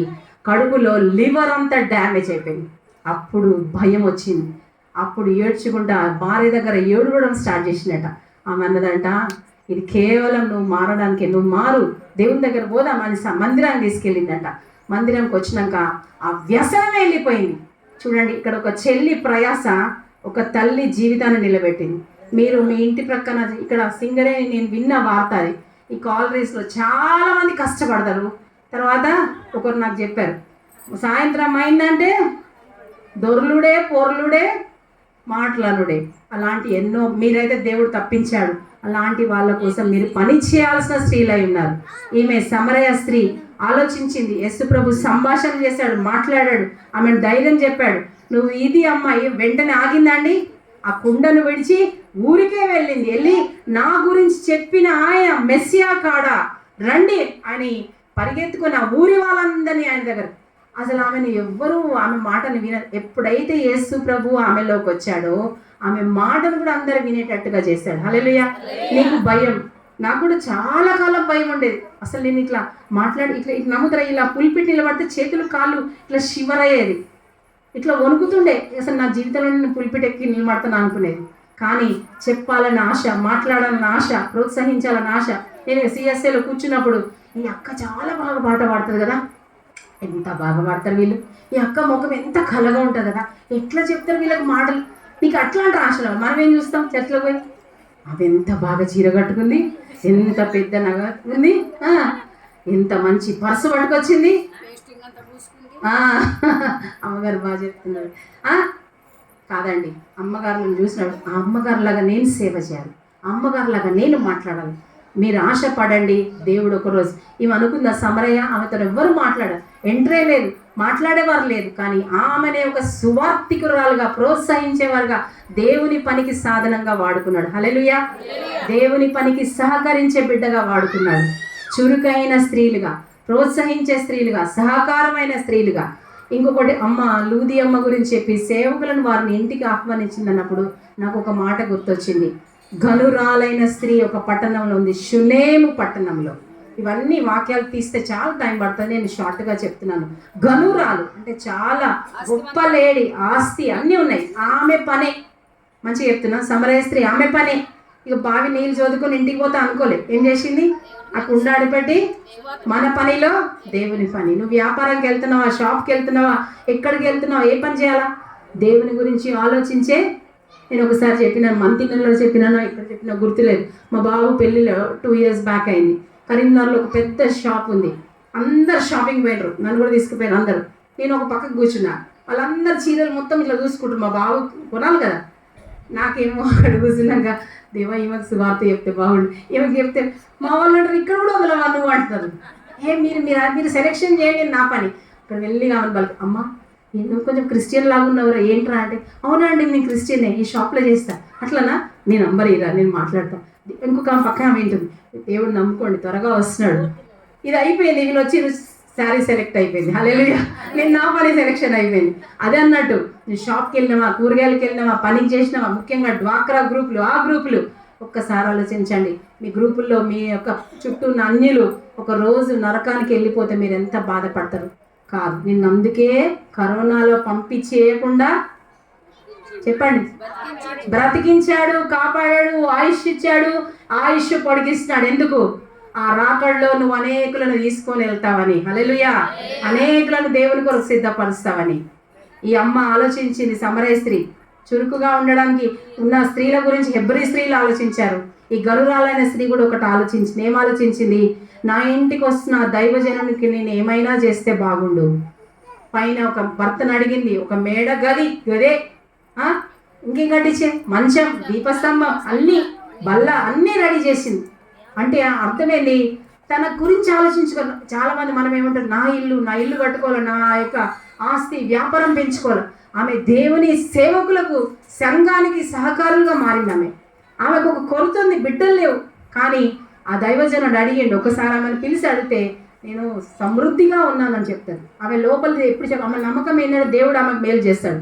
కడుపులో లివర్ అంతా డ్యామేజ్ అయిపోయింది. అప్పుడు భయం వచ్చింది. అప్పుడు ఏడ్చుకుంటా భార్య దగ్గర ఏడవడం స్టార్ట్ చేసినట. ఆమె అన్నదంట, ఇది కేవలం నువ్వు మారడానికి, నువ్వు మారు, దేవుని దగ్గర పోదా మందిరాన్ని తీసుకెళ్ళిందంట. మందిరంకి వచ్చినాక ఆ వ్యసనం వెళ్ళిపోయింది. చూడండి, ఇక్కడ ఒక చెల్లి ప్రయాస ఒక తల్లి జీవితాన్ని నిలబెట్టింది. మీరు మీ ఇంటి ప్రక్కన ఇక్కడ సింగరే, నేను విన్న వార్త అది, ఈ కాలనీస్లో చాలా మంది కష్టపడతారు. తర్వాత ఒకరు నాకు చెప్పారు, సాయంత్రం అయిందంటే దొర్లుడే, పొర్లుడే, మాటలనుడే. అలాంటి ఎన్నో మీరైతే దేవుడు తప్పించాడు. అలాంటి వాళ్ళ కోసం మీరు పని చేయాల్సిన స్త్రీలై ఉన్నారు. ఈమె సమరయ స్త్రీ ఆలోచించింది. యేసు ప్రభు సంభాషణ చేశాడు, మాట్లాడాడు, ఆమెను ధైర్యం చెప్పాడు. నువ్వు ఇది అమ్మాయి వెంటనే ఆగిందండి. ఆ కుండను విడిచి ఊరికే వెళ్ళి నా గురించి చెప్పిన ఆయన మెస్సియా కాడా రండి అని పరిగెత్తుకున్న ఊరి వాళ్ళందరినీ ఆయన దగ్గర. అసలు ఆమెను ఎవ్వరూ ఆమె మాటను ఎప్పుడైతే యేసు ప్రభు ఆమెలోకి వచ్చాడో ఆమె మాటను కూడా అందరు వినేటట్టుగా చేశాడు. హల్లెలూయా. నీకు భయం, నాకు కూడా చాలా కాలం భయం ఉండేది. అసలు నేను ఇట్లా మాట్లాడి ఇట్లా నమ్ముతారా, ఇలా పులిపిట్టి నిలబడితే చేతులు కాళ్ళు ఇట్లా శివరయ్యేది, ఇట్లా వణుకుతుండే. అసలు నా జీవితంలో నేను పులిపిటెక్కి నిలబడతాను అనుకునేది. కానీ చెప్పాలన్న ఆశ, మాట్లాడాలన్న ఆశ, ప్రోత్సహించాలన్న ఆశ. నేను సిఎస్ఏలో కూర్చున్నప్పుడు ఈ అక్క చాలా బాగా పాట పాడుతుంది కదా, ఎంత బాగా పాడతారు వీళ్ళు, ఈ అక్క ముఖం ఎంత కలగా ఉంటుంది కదా, ఎట్లా చెప్తారు వీళ్ళకి మాటలు, నీకు అట్లాంటి ఆశలు. మనం ఏం చూస్తాం చర్చలో పోయి, అవి ఎంత బాగా చీర కట్టుకుంది, ఎంత పెద్ద నగ ఉంది, ఎంత మంచి పర్సు పట్టుకొచ్చింది, అమ్మగారు బాగా చెప్తున్నారు. కాదండి, అమ్మగారులను చూసినప్పుడు ఆ అమ్మగారులాగా నేను సేవ చేయాలి, అమ్మగారులాగా నేను మాట్లాడాలి. మీరు ఆశపడండి, దేవుడు ఒకరోజు ఈమె అనుకుందా సమరయ్య, ఆమెతో ఎవ్వరు మాట్లాడారు, ఎంట్రే లేదు, మాట్లాడేవారు లేదు. కానీ ఆమెనే ఒక సువార్థికురాలుగా, ప్రోత్సహించేవారుగా దేవుని పనికి సాధనంగా వాడుకున్నాడు. హల్లెలూయా. దేవుని పనికి సహకరించే బిడ్డగా వాడుకున్నాడు. చురుకైన స్త్రీలుగా, ప్రోత్సహించే స్త్రీలుగా, సహకారమైన స్త్రీలుగా. ఇంకొకటి, అమ్మ లూది అమ్మ గురించి చెప్పి సేవకులను వారిని ఇంటికి ఆహ్వానించిందన్నప్పుడు నాకు ఒక మాట గుర్తొచ్చింది. ఘనురాలైన స్త్రీ ఒక పట్టణంలో ఉంది, షునేము పట్టణంలో. ఇవన్నీ వాక్యాలు తీస్తే చాలా టైం పడుతుంది, నేను షార్ట్గా చెప్తున్నాను. ఘనురాలు అంటే చాలా గొప్ప లేడీ, ఆస్తి అన్నీ ఉన్నాయి. ఆమె పనే, మంచిగా చెప్తున్నా, సమరయ స్త్రీ ఆమె పనే. ఇక బావి నీళ్ళు చదువుకొని ఇంటికి పోతా అనుకోలే, ఏం చేసింది, ఆ కుండ అడిపెట్టి మన పనిలో దేవుని పని. నువ్వు వ్యాపారానికి వెళ్తున్నావా, షాప్కి వెళ్తున్నావా, ఎక్కడికి వెళ్తున్నావా, ఏ పని చేయాలా, దేవుని గురించి ఆలోచించే. నేను ఒకసారి చెప్పినాను, మంతినలో చెప్పినాను, ఇక్కడ చెప్పినా గుర్తులేదు. మా బాబు పెళ్ళిలో 2 years బ్యాక్ అయింది. కరీంనగర్లో ఒక పెద్ద షాప్ ఉంది, అందరు షాపింగ్ పోయినరు, నన్ను కూడా తీసుకుపోయారు అందరు. నేను ఒక పక్కకు కూర్చున్నా, వాళ్ళందరు చీరలు మొత్తం ఇట్లా చూసుకుంటారు. మా బాబు కొనాలి కదా, నాకేమో అక్కడ కూర్చున్నాక దేవా ఈమెకు సువార్త చెప్తే బాగుండు, ఈమెకి చెప్తే మా వాళ్ళు అంటారు ఇక్కడ కూడా వదలవా నువ్వు అంటున్నారు. మీరు సెలెక్షన్ చేయండి, నా పని. ఇక్కడ వెళ్ళి కావాలి వాళ్ళకి, అమ్మ నువ్వు కొంచెం క్రిస్టియన్ లాగా ఉన్నవరా ఏంట్రా అంటే, అవునా అండి నేను క్రిస్టియనే, ఈ షాప్లో చేస్తా. అట్లనా, నేను నంబర్ ఇరా, నేను మాట్లాడతాను. ఇంకొక పక్కన వింటుంది, దేవుడు నమ్ముకోండి త్వరగా వస్తున్నాడు. ఇది అయిపోయింది, వీళ్ళు వచ్చి శారీ సెలెక్ట్ అయిపోయింది. హల్లెలూయా. నేను నా పని సెలెక్షన్ అయిపోయింది. అదే అన్నట్టు, నేను షాప్కి వెళ్ళినావా, కూరగాయలకి వెళ్ళినావా, పనికి చేసినావా, ముఖ్యంగా డ్వాక్రా గ్రూపులు, ఆ గ్రూపులు ఒక్కసారి ఆలోచించండి. మీ గ్రూపుల్లో మీ యొక్క చుట్టూ ఉన్న అన్యులు ఒక రోజు నరకానికి వెళ్ళిపోతే మీరు ఎంత బాధపడతారు. కాదు, నిన్ను అందుకే కరోనాలో పంపించేయకుండా చెప్పండి బ్రతికించాడు, కాపాడాడు, ఆయుష్ ఇచ్చాడు, ఆయుష్ పొడిగిస్తున్నాడు. ఎందుకు, ఆ రాకడలో నువ్వు అనేకులను తీసుకొని వెళ్తావని. హల్లెలూయా. అనేకులను దేవుని కొరకు సిద్ధపరుస్తావని. ఈ అమ్మ ఆలోచించింది. సమరయ స్త్రీ చురుకుగా ఉండడానికి ఉన్న స్త్రీల గురించి హెబ్రీ స్త్రీలు ఆలోచించారు. ఈ గరురాలైన స్త్రీ కూడా ఒకటి ఆలోచించింది. ఏం ఆలోచించింది, నా ఇంటికి వస్తున్న దైవజనునికి నేను ఏమైనా చేస్తే బాగుండు. పైన ఒక భర్తను అడిగింది, ఒక మేడ గదే ఇంకేం కట్టించే, మంచం, దీపస్తంభం, అన్నీ బల్ల అన్నీ రెడీ చేసింది. అంటే అర్థమేంటి, తన గురించి ఆలోచించుకోవాలి. చాలామంది మనం ఏమంటారు, నా ఇల్లు కట్టుకోవాలి, నా యొక్క ఆస్తి వ్యాపారం పెంచుకోవాలి. ఆమె దేవుని సేవకులకు, సంఘానికి సహకారులుగా మారింది. ఆమెకు ఒక కొరత ఉంది, బిడ్డలు లేవు. కానీ ఆ దైవజనుడు అడిగిండు, ఒకసారి ఆమెను పిలిచి అడిగితే నేను సమృద్ధిగా ఉన్నానని చెప్తాను. ఆమె లోపలిది ఎప్పుడు ఆమె నమ్మకం ఏంటంటే దేవుడు ఆమెకు మేలు చేస్తాడు.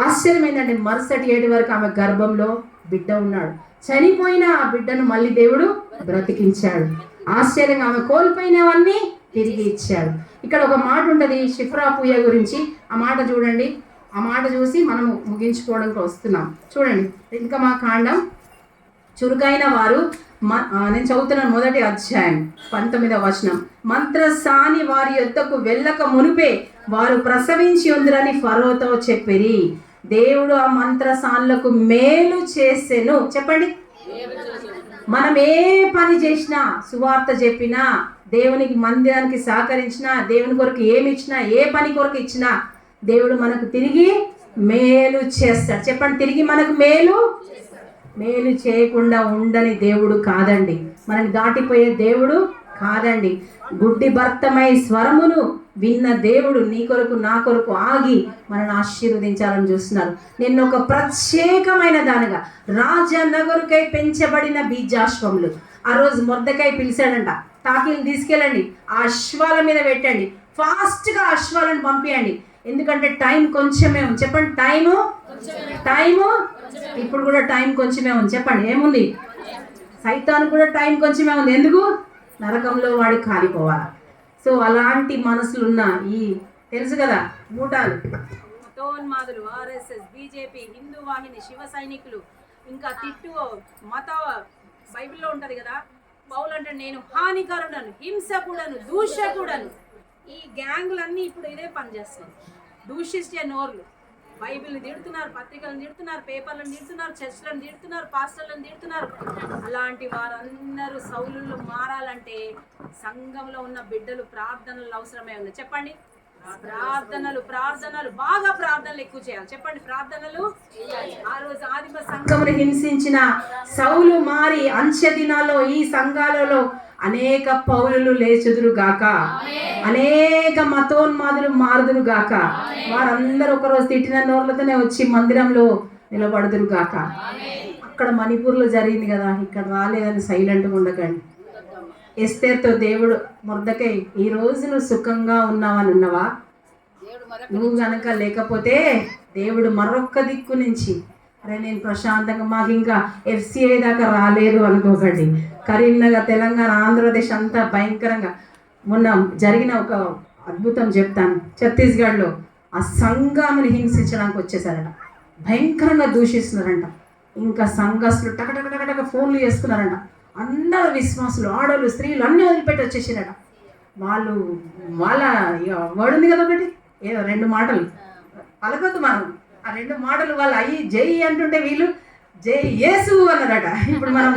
ఆశ్చర్యం ఏంటంటే మరుసటి 7 వరకు ఆమె గర్భంలో బిడ్డ ఉన్నాడు. చనిపోయిన ఆ బిడ్డను మళ్ళీ దేవుడు బ్రతికించాడు. ఆశ్చర్యంగా ఆమె కోల్పోయినవన్నీ తిరిగి ఇచ్చాడు. ఇక్కడ ఒక మాట ఉంటుంది షిఫ్రా పూయ గురించి. ఆ మాట చూడండి, ఆ మాట చూసి మనం ముగించుకోవడానికి వస్తున్నాం. చూడండి, ఇంకా మా కాండం చురుకైన వారు, నేను చదువుతున్నాను 1వ అధ్యాయం 19వ వచనం. మంత్రసాని వారి యొద్దకు వెళ్ళక మునిపే వారు ప్రసవించి ఉందిరని ఫరోతో చెప్పిరి. దేవుడు ఆ మంత్రసానులకు మేలు చేసెను. చెప్పండి, మనం ఏ పని చేసినా, సువార్త చెప్పినా, దేవునికి మందిరానికి సహకరించినా, దేవుని కొరకు ఏమి ఇచ్చినా, ఏ పని కొరకు ఇచ్చినా దేవుడు మనకు తిరిగి మేలు చేస్తాడు. చెప్పండి, తిరిగి మనకు మేలు చేయకుండా ఉండని దేవుడు కాదండి. మనని దాటిపోయే దేవుడు కాదండి. గుడ్డి భర్తమై స్వరమును విన్న దేవుడు నీ కొరకు నా కొరకు ఆగి మనల్ని ఆశీర్వదించాలని చూస్తున్నారు. నిన్ను ఒక ప్రత్యేకమైన దానిగా రాజనగరుకై పెంచబడిన బీజాశ్వములు. ఆ రోజు మొర్దెకై పిలిచాడంట, తాకిని తీసుకెళ్ళండి, ఆ అశ్వాల మీద పెట్టండి, ఫాస్ట్గా అశ్వాలను పంపించండి, ఎందుకంటే టైం కొంచెమే ఉంది. చెప్పండి, టైము ఇప్పుడు కూడా టైం కొంచెమే ఉంది. చెప్పండి, ఏముంది? సైతాను కూడా టైం కొంచెమే ఉంది. ఎందుకు? నరకంలో వాడి కాలిపోవాలి. సో అలాంటి మనసులు ఉన్న ఈ తెలుసు కదా మూటాలు, మతోన్మాదులు, ఆర్ఎస్ఎస్, బీజేపీ, హిందూ వాహిని, శివ సైనికులు, ఇంకా మత బైబిల్లో ఉంటుంది కదా, పౌలు అంటే నేను హానికరుడను, హింసకుడను, దూషకుడను. ఈ గ్యాంగులన్నీ ఇప్పుడు ఇదే పనిచేస్తాయి. దూషిస్తే నోర్లు బైబిల్ని తిడుతున్నారు, పత్రికలను తిడుతున్నారు, పేపర్లను తిడుతున్నారు, చర్చ్లను తిడుతున్నారు, పాస్టర్లను తిడుతున్నారు. అలాంటి వారందరూ సౌలులు మారాలంటే సంఘంలో ఉన్న బిడ్డలు ప్రార్థనలు అవసరమే ఉంది. చెప్పండి, ప్రార్థనలు బాగా ప్రార్థనలు ఎక్కువ చేయాలి. చెప్పండి, ప్రార్థనలు. ఆ రోజు ఆదిమ సంఘమును హింసించిన సౌలు మారి అంత్య దినాల్లో ఈ సంఘాలలో అనేక పౌలులు లేచుదురు గాక, అనేక మతోన్మాదులు మారుదురు గాక, వారందరూ ఒకరోజు తిట్టిన నోర్లతోనే వచ్చి మందిరంలో నిలబడుదురు గాక. అక్కడ మణిపూర్లో జరిగింది కదా, ఇక్కడ రాలేదని సైలెంట్గా ఉండకండి. ఎస్తేర్తో దేవుడు మొర్దెకై ఈ రోజు నువ్వు సుఖంగా ఉన్నావా? నువ్వు గనక లేకపోతే దేవుడు మరొక్క దిక్కు నుంచి, అరే నేను ప్రశాంతంగా, మాకు ఇంకా FCI దాకా రాలేదు అనుకోకండి. కరీంనగర్, తెలంగాణ, ఆంధ్రప్రదేశ్ అంతా భయంకరంగా మొన్న జరిగిన ఒక అద్భుతం చెప్తాను. ఛత్తీస్గఢ్లో ఆ సంఘాన్ని హింసించడానికి వచ్చేసారట, భయంకరంగా దూషిస్తున్నారంట. ఇంకా సంఘస్థులు టకటక ఫోన్లు చేసుకున్నారంట. అందరూ విశ్వాసులు, ఆడవాళ్ళు, స్త్రీలు అన్నీ వదిలిపెట్టి వచ్చేసారట. వాళ్ళ వర్డ్ కదా ఒకటి, ఏదో 2 మాటలు పలకొద్దు మనం, ఆ 2 మాటలు వాళ్ళు అయ్యి జై అంటుంటే వీళ్ళు జై యేసు అన్నారట. ఇప్పుడు మనం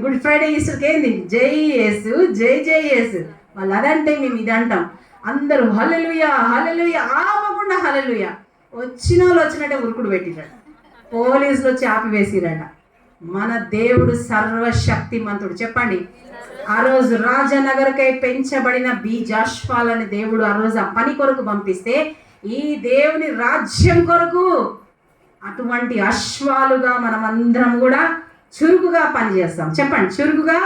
గుడ్ ఫ్రైడే ఈస్టర్కి ఏంది జై యేసు, జై యేసు. వాళ్ళు అదంటే మేము ఇది అంటాం. అందరూ హల్లెలూయా హల్లెలూయా, ఆపకుండా హల్లెలూయా. వచ్చిన వాళ్ళు వచ్చినట్టే ఉరుకుడు పెట్టిరట, పోలీసులు వచ్చి ఆపివేసిరట. మన దేవుడు సర్వశక్తిమంతుడు. చెప్పండి, ఆ రోజు రాజనగర్కై పెంచబడిన బీజాశ్వాలని దేవుడు ఆ రోజు ఆ పని కొరకు పంపిస్తే ఈ దేవుని రాజ్యం కొరకు అటువంటి అశ్వాలుగా మనం అందరం కూడా చురుకుగా పనిచేస్తాం. చెప్పండి, చురుకుగా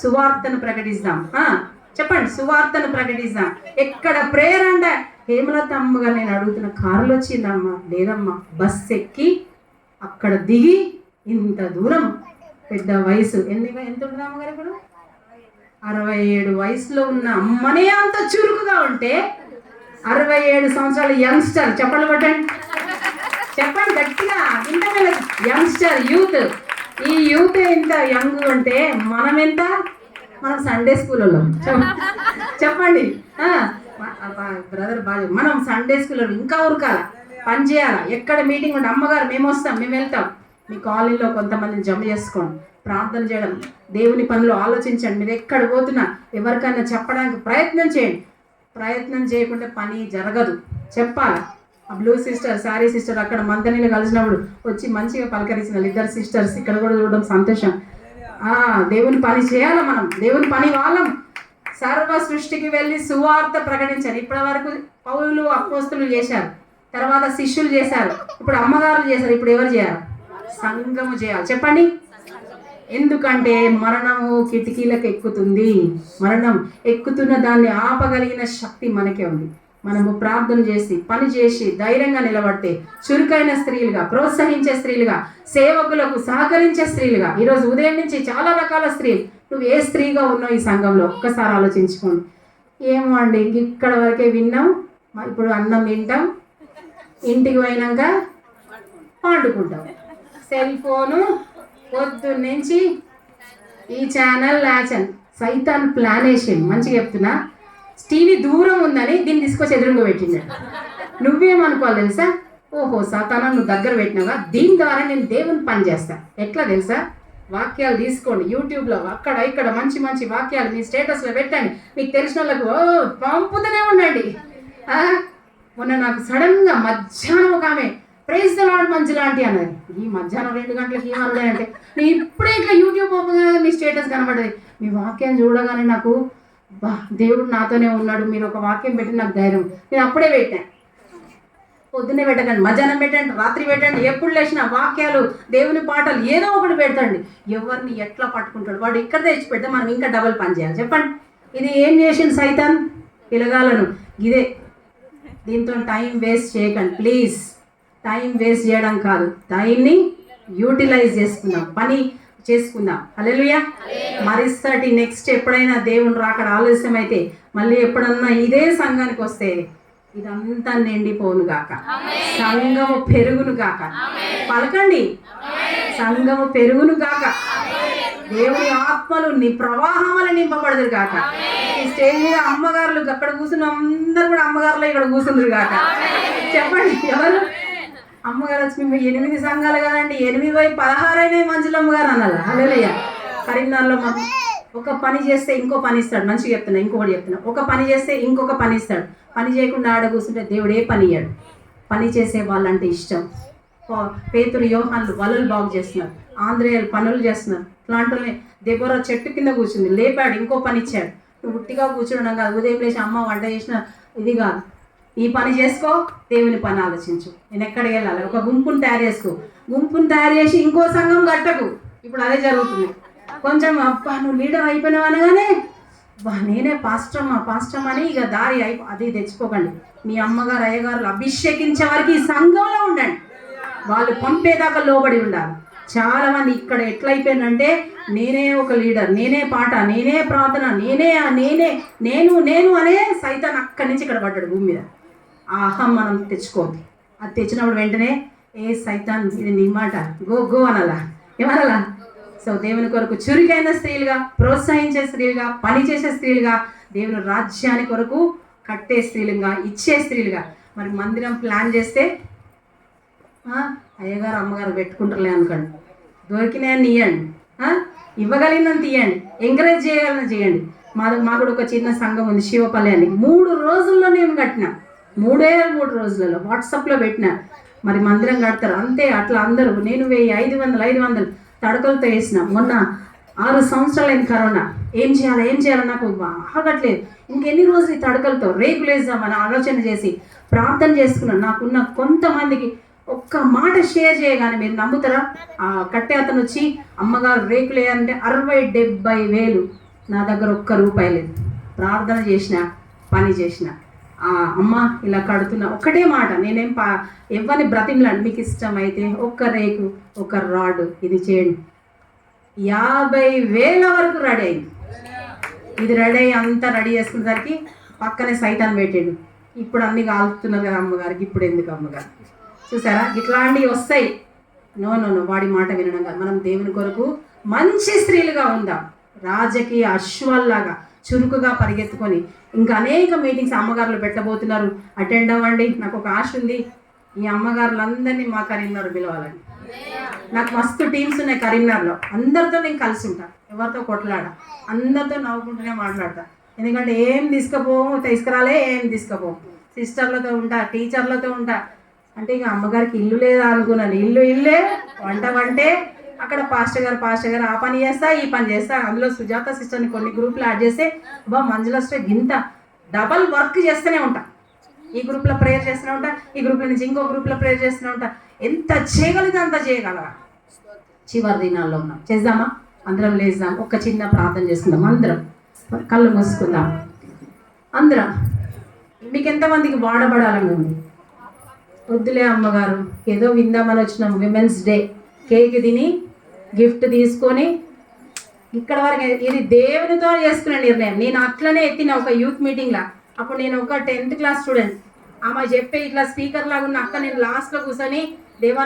సువార్తను ప్రకటిస్తాం. చెప్పండి, సువార్తను ప్రకటిస్తాం. ఎక్కడ ప్రేయర్ అంటే హేమలత అమ్మగా నేను అడుగుతున్న, కారులో వచ్చిందమ్మా, లేదమ్మా, బస్ ఎక్కి అక్కడ దిగి ఇంత దూరం, పెద్ద వయసు ఎంత ఉంటుంది అమ్మగారు ఇప్పుడు 67 వయసులో ఉన్న అమ్మనే అంత చురుకుగా ఉంటే 67 సంవత్సరాల యంగ్స్టర్, చెప్పండి కొట్టండి, చెప్పండి గట్టిగా, ఇంత యంగ్స్టర్, యూత్. ఈ యూత్ ఎంత యంగ్ ఉంటే మనం సండే స్కూల్లో చెప్పండి బ్రదర్ బాగా, మనం సండే స్కూల్లో ఇంకా ఉరకాల, పని చేయాలా, ఎక్కడ మీటింగ్ ఉంటే అమ్మగారు మేము వస్తాం, మేము వెళ్తాం. మీ కాలనీలో కొంతమందిని జమ చేసుకోండి, ప్రార్థన చేయడం, దేవుని పనులు ఆలోచించండి. మీరు ఎక్కడ పోతున్నా ఎవరికైనా చెప్పడానికి ప్రయత్నం చేయండి. ప్రయత్నం చేయకుంటే పని జరగదు. చెప్పాలి. ఆ బ్లూ సిస్టర్, శారీ సిస్టర్ అక్కడ మంతనీళ్ళు కలిసినప్పుడు వచ్చి మంచిగా పలకరించిన 2 సిస్టర్స్ ఇక్కడ కూడా చూడడం సంతోషం. దేవుని పని చేయాలి, మనం దేవుని పని వాళ్ళం. సర్వ సృష్టికి వెళ్ళి సువార్త ప్రకటించారు. ఇప్పటి వరకు పౌలులు అపోస్తులు చేశారు, తర్వాత శిష్యులు చేశారు, ఇప్పుడు అమ్మగారులు చేశారు, ఇప్పుడు ఎవరు చేయాలి? సంఘము చేయాలి. చెప్పండి, ఎందుకంటే మరణము కిటికీలకు ఎక్కుతుంది. మరణం ఎక్కుతున్న దాన్ని ఆపగలిగిన శక్తి మనకే ఉంది. మనము ప్రార్థన చేసి పని చేసి ధైర్యంగా నిలబడితే చురుకైన స్త్రీలుగా, ప్రోత్సహించే స్త్రీలుగా, సేవకులకు సహకరించే స్త్రీలుగా. ఈరోజు ఉదయం నుంచి చాలా రకాల స్త్రీలు, నువ్వు ఏ స్త్రీగా ఉన్నావు ఈ సంఘంలో ఒక్కసారి ఆలోచించుకోండి. ఏమో అండి, ఇక్కడ వరకే విన్నాం, ఇప్పుడు అన్నం తింటాం, ఇంటికి పోయినాక పండుకుంటాం, సెల్ ఫోను పొద్దున్నుంచి ఈ ఛానల్ సైతాన్ ప్లాన్ వేసిండు. మంచిగా చెప్తున్నా, టీవీ దూరం ఉందని దీన్ని తీసుకొచ్చి ఎదురుగా పెట్టిండు. నువ్వేమనుకోవాలి తెలుసా? ఓహో సాతానా, నువ్వు దగ్గర పెట్టినావా, దీని ద్వారా నేను దేవుని పని చేస్తా. ఎట్లా తెలుసా? వాక్యాలు తీసుకోండి, యూట్యూబ్లో అక్కడ ఇక్కడ మంచి మంచి వాక్యాలు మీ స్టేటస్లో పెట్టండి, మీకు తెలిసిన వాళ్ళకు పంపుతూనే ఉండండి. మొన్న నాకు సడన్గా మధ్యాహ్నం ఒక ఆమె praise the lord Manjula aunty అన్నది. ఈ మధ్యాహ్నం 2 గంటలకి ఏమన్నాడే అంటే, నేను ఇప్పుడే ఇట్లా యూట్యూబ్ ఓపెన్ చేయగానే మీ స్టేటస్ కనబడ్డది. మీ వాక్యం చూడగానే నాకు బా దేవుడు నాతోనే ఉన్నాడు, మీరు ఒక వాక్యం పెట్టి నాకు ధైర్యం. నేను అప్పుడే పెట్టాను. పొద్దున్నే పెట్టకండి, మధ్యాహ్నం పెట్టండి, రాత్రి పెట్టండి, ఎప్పుడు లేచిన వాక్యాలు, దేవుని పాటలు ఏదో ఒకటి పెడతండి. ఎవరిని ఎట్లా పట్టుకుంటాడు వాడు, ఇక్కడ తెచ్చి పెడితే మనం ఇంకా డబల్ పని చేయాలి. చెప్పండి, ఇది ఏం చేసింది సైతాన్? పిలగాలను ఇదే. దీంతో టైం వేస్ట్ చేయకండి ప్లీజ్. టైం వేస్ట్ చేయడం కాదు, టైంని యూటిలైజ్ చేసుకుందాం, పని చేసుకుందాం. హల్లెలూయా. మరిస్తటి నెక్స్ట్ ఎప్పుడైనా దేవుని రాకడ ఆలస్యం అయితే మళ్ళీ ఎప్పుడన్నా ఇదే సంఘానికి వస్తే ఇదంతా నిండిపోను గాక, సంఘము పెరుగును గాక. పలకండి, సంఘము పెరుగును గాక, దేవుని ఆత్మలు ప్రవాహములు నింపబడదురు గాక. ఈ స్టేజ్ మీద అమ్మగారులు అక్కడ కూర్చున్న అందరు కూడా అమ్మగారులు ఇక్కడ కూర్చుందరు గాక. చెప్పండి, ఎవరు అమ్మగారు వచ్చి మేము 8 సంఘాలు కదండి, 8/16 అయినా మంజులమ్మ గారు అన్నారు. హల్లెలూయా. కరీంనగర్లో మాకు ఒక పని చేస్తే ఇంకో పని ఇస్తాడు. మంచిగా చెప్తున్నా, ఇంకొకటి చెప్తున్నా. ఒక పని చేస్తే ఇంకొక పని ఇస్తాడు. పని చేయకుండా ఆడ కూర్చుంటే దేవుడు ఏ పని ఇయ్యాడు. పని చేసే వాళ్ళంటే ఇష్టం. పేతురు యోహాన్లు వలలు బాగు చేస్తున్నారు, ఆంధ్రేయులు పనులు చేస్తున్నారు. ఇట్లాంటి దెబ్బర చెట్టు కింద కూర్చుంది, లేపాడు, ఇంకో పని ఇచ్చాడు. నువ్వు ఉట్టిగా కూర్చోడం కాదు, ఉదయం లేచి అమ్మ వంట చేసిన ఇది కాదు. ఈ పని చేసుకో, దేవుని పని ఆలోచించు. నేను ఎక్కడికి వెళ్ళాలి? ఒక గుంపుని తయారు చేసుకో. గుంపుని తయారు చేసి ఇంకో సంఘం కట్టకు. ఇప్పుడు అదే జరుగుతుంది. కొంచెం అబ్బా నువ్వు లీడర్ అయిపోయినావు అనగానే బా నేనే పాస్టమ్ అని ఇక దారి అది తెచ్చుకోకండి. మీ అమ్మగారు అయ్యగారులు అభిషేకించే వారికి ఈ సంఘంలో ఉండండి. వాళ్ళు పంపేదాకా లోబడి ఉండాలి. చాలా మంది ఇక్కడ ఎట్లయిపోయిందంటే నేనే ఒక లీడర్, నేనే పాట, నేనే ప్రార్థన, నేను అనే సైతాన్ అక్కడి నుంచి ఇక్కడ పడ్డాడు భూమి మీద. ఆ అహం మనం తెచ్చుకోవద్దు. అది తెచ్చినప్పుడు వెంటనే ఏ సైతాన్ ఇది నీ మాట గో అనలా, ఏమనలా. సో దేవుని కొరకు చురుకైన స్త్రీలుగా, ప్రోత్సహించే స్త్రీలుగా, పనిచేసే స్త్రీలుగా, దేవుని రాజ్యాన్ని కొరకు కట్టే స్త్రీలుగా, ఇచ్చే స్త్రీలుగా. మరి మందిరం ప్లాన్ చేస్తే అయ్యగారు అమ్మగారు పెట్టుకుంటారులే అనుకోండి. దొరికినాయని ఇవ్వండి, ఇవ్వగలిగినంత ఇవ్వండి, ఎంకరేజ్ చేయగలిగిన చేయండి. మాకు కూడా ఒక చిన్న సంఘం ఉంది, శివపల్లి అని. 3 రోజుల్లో నేను కట్టినా, 3 రోజులలో వాట్సాప్లో పెట్టినా. మరి మందిరం కడతారు అంతే. అట్లా అందరూ నేను 1000, 500 తడకలతో వేసిన. మొన్న 6 సంవత్సరాలు అయింది కరోనా. ఏం చేయాలి నాకు ఆగట్లేదు. ఇంకెన్ని రోజులు ఈ తడకలతో రేకులు వేద్దామని ఆలోచన చేసి ప్రార్థన చేసుకున్నాను. నాకున్న కొంతమందికి ఒక్క మాట షేర్ చేయగానే మీరు నమ్ముతారా? కట్టే అతను వచ్చి అమ్మగారు రేకులు వేయాలంటే 60-70 వేలు. నా దగ్గర ₹1 లేదు. ప్రార్థన చేసిన, పని చేసిన. అమ్మ ఇలా కడుతున్నా, ఒక్కటే మాట. నేనేం ఎవరిని బ్రతిమలాండి, మీకు ఇష్టమైతే ఒక్క రేకు, ఒక రాడ్ ఇది చేయండి. 50,000 వరకు రెడీ అయింది. ఇది రెడీ అయ్యి అంతా రెడీ చేసుకునేసరికి పక్కనే సైతాన్ పెట్టాడు. ఇప్పుడు అన్ని కాలుతున్నారు కదా అమ్మగారికి, ఇప్పుడు ఎందుకు అమ్మగారు? చూసారా, ఇట్లాంటివి వస్తాయి. నో వాడి మాట వినడం కాదు. మనం దేవుని కొరకు మంచి స్త్రీలుగా ఉందాం. రాజకీయ అశ్వాల్లాగా చురుకుగా పరిగెత్తుకొని ఇంకా అనేక మీటింగ్స్ అమ్మగారులు పెట్టబోతున్నారు. అటెండ్ అవ్వండి. నాకు ఒక ఆశ ఉంది, ఈ అమ్మగారులందరినీ మా కరీంనగర్ పిలవాలని. నాకు మస్తు టీమ్స్ ఉన్నాయి కరీంనగర్లో. అందరితో నేను కలిసి ఉంటాను, ఎవరితో కొట్లాడా, అందరితో నవ్వుకుంటూనే మాట్లాడతా. ఎందుకంటే ఏం తీసుకురాలే, ఏం తీసుకుపోం. సిస్టర్లతో ఉంటా, టీచర్లతో ఉంటా. అంటే ఇక అమ్మగారికి ఇల్లు లేదా అనుకున్నాను. ఇల్లే, వంటే. అక్కడ పాస్టర్ గారు ఆ పని చేస్తా, ఈ పని చేస్తా. అందులో సుజాత సిస్టర్ని కొన్ని గ్రూప్లు యాడ్ చేస్తే మంజుల సిస్టర్ ఇంత డబల్ వర్క్ చేస్తూనే ఉంటా. ఈ గ్రూప్లో ప్రేయర్ చేస్తూనే ఉంటా, ఈ గ్రూప్లో నుంచి ఇంకో గ్రూప్లో ప్రేయర్ చేస్తూనే ఉంటా. ఎంత చేయగలిగితే అంత చేయగలగా. చివరి దినాల్లో ఉన్నాం. చేద్దామా? అందరం లేద్దాం, ఒక చిన్న ప్రార్థన చేసుకుందాం. అందరం కళ్ళు మూసుకుందాం. అందరం. మీకు ఎంతమందికి వాడబడాలని ఉంది? వద్దులే అమ్మగారు, ఏదో విందామని వచ్చినాం, విమెన్స్ డే కేక్ తిని గిఫ్ట్ తీసుకొని ఇక్కడ వరకు. ఇది దేవునితో చేసుకునే నిర్ణయం. నేను అట్లనే ఎత్తిన ఒక యూత్ మీటింగ్లా. అప్పుడు నేను ఒక 10th క్లాస్ స్టూడెంట్. ఆమె చెప్పే ఇట్లా స్పీకర్ లాగా ఉన్న అక్క, నేను లాస్ట్లో కూర్చొని దేవా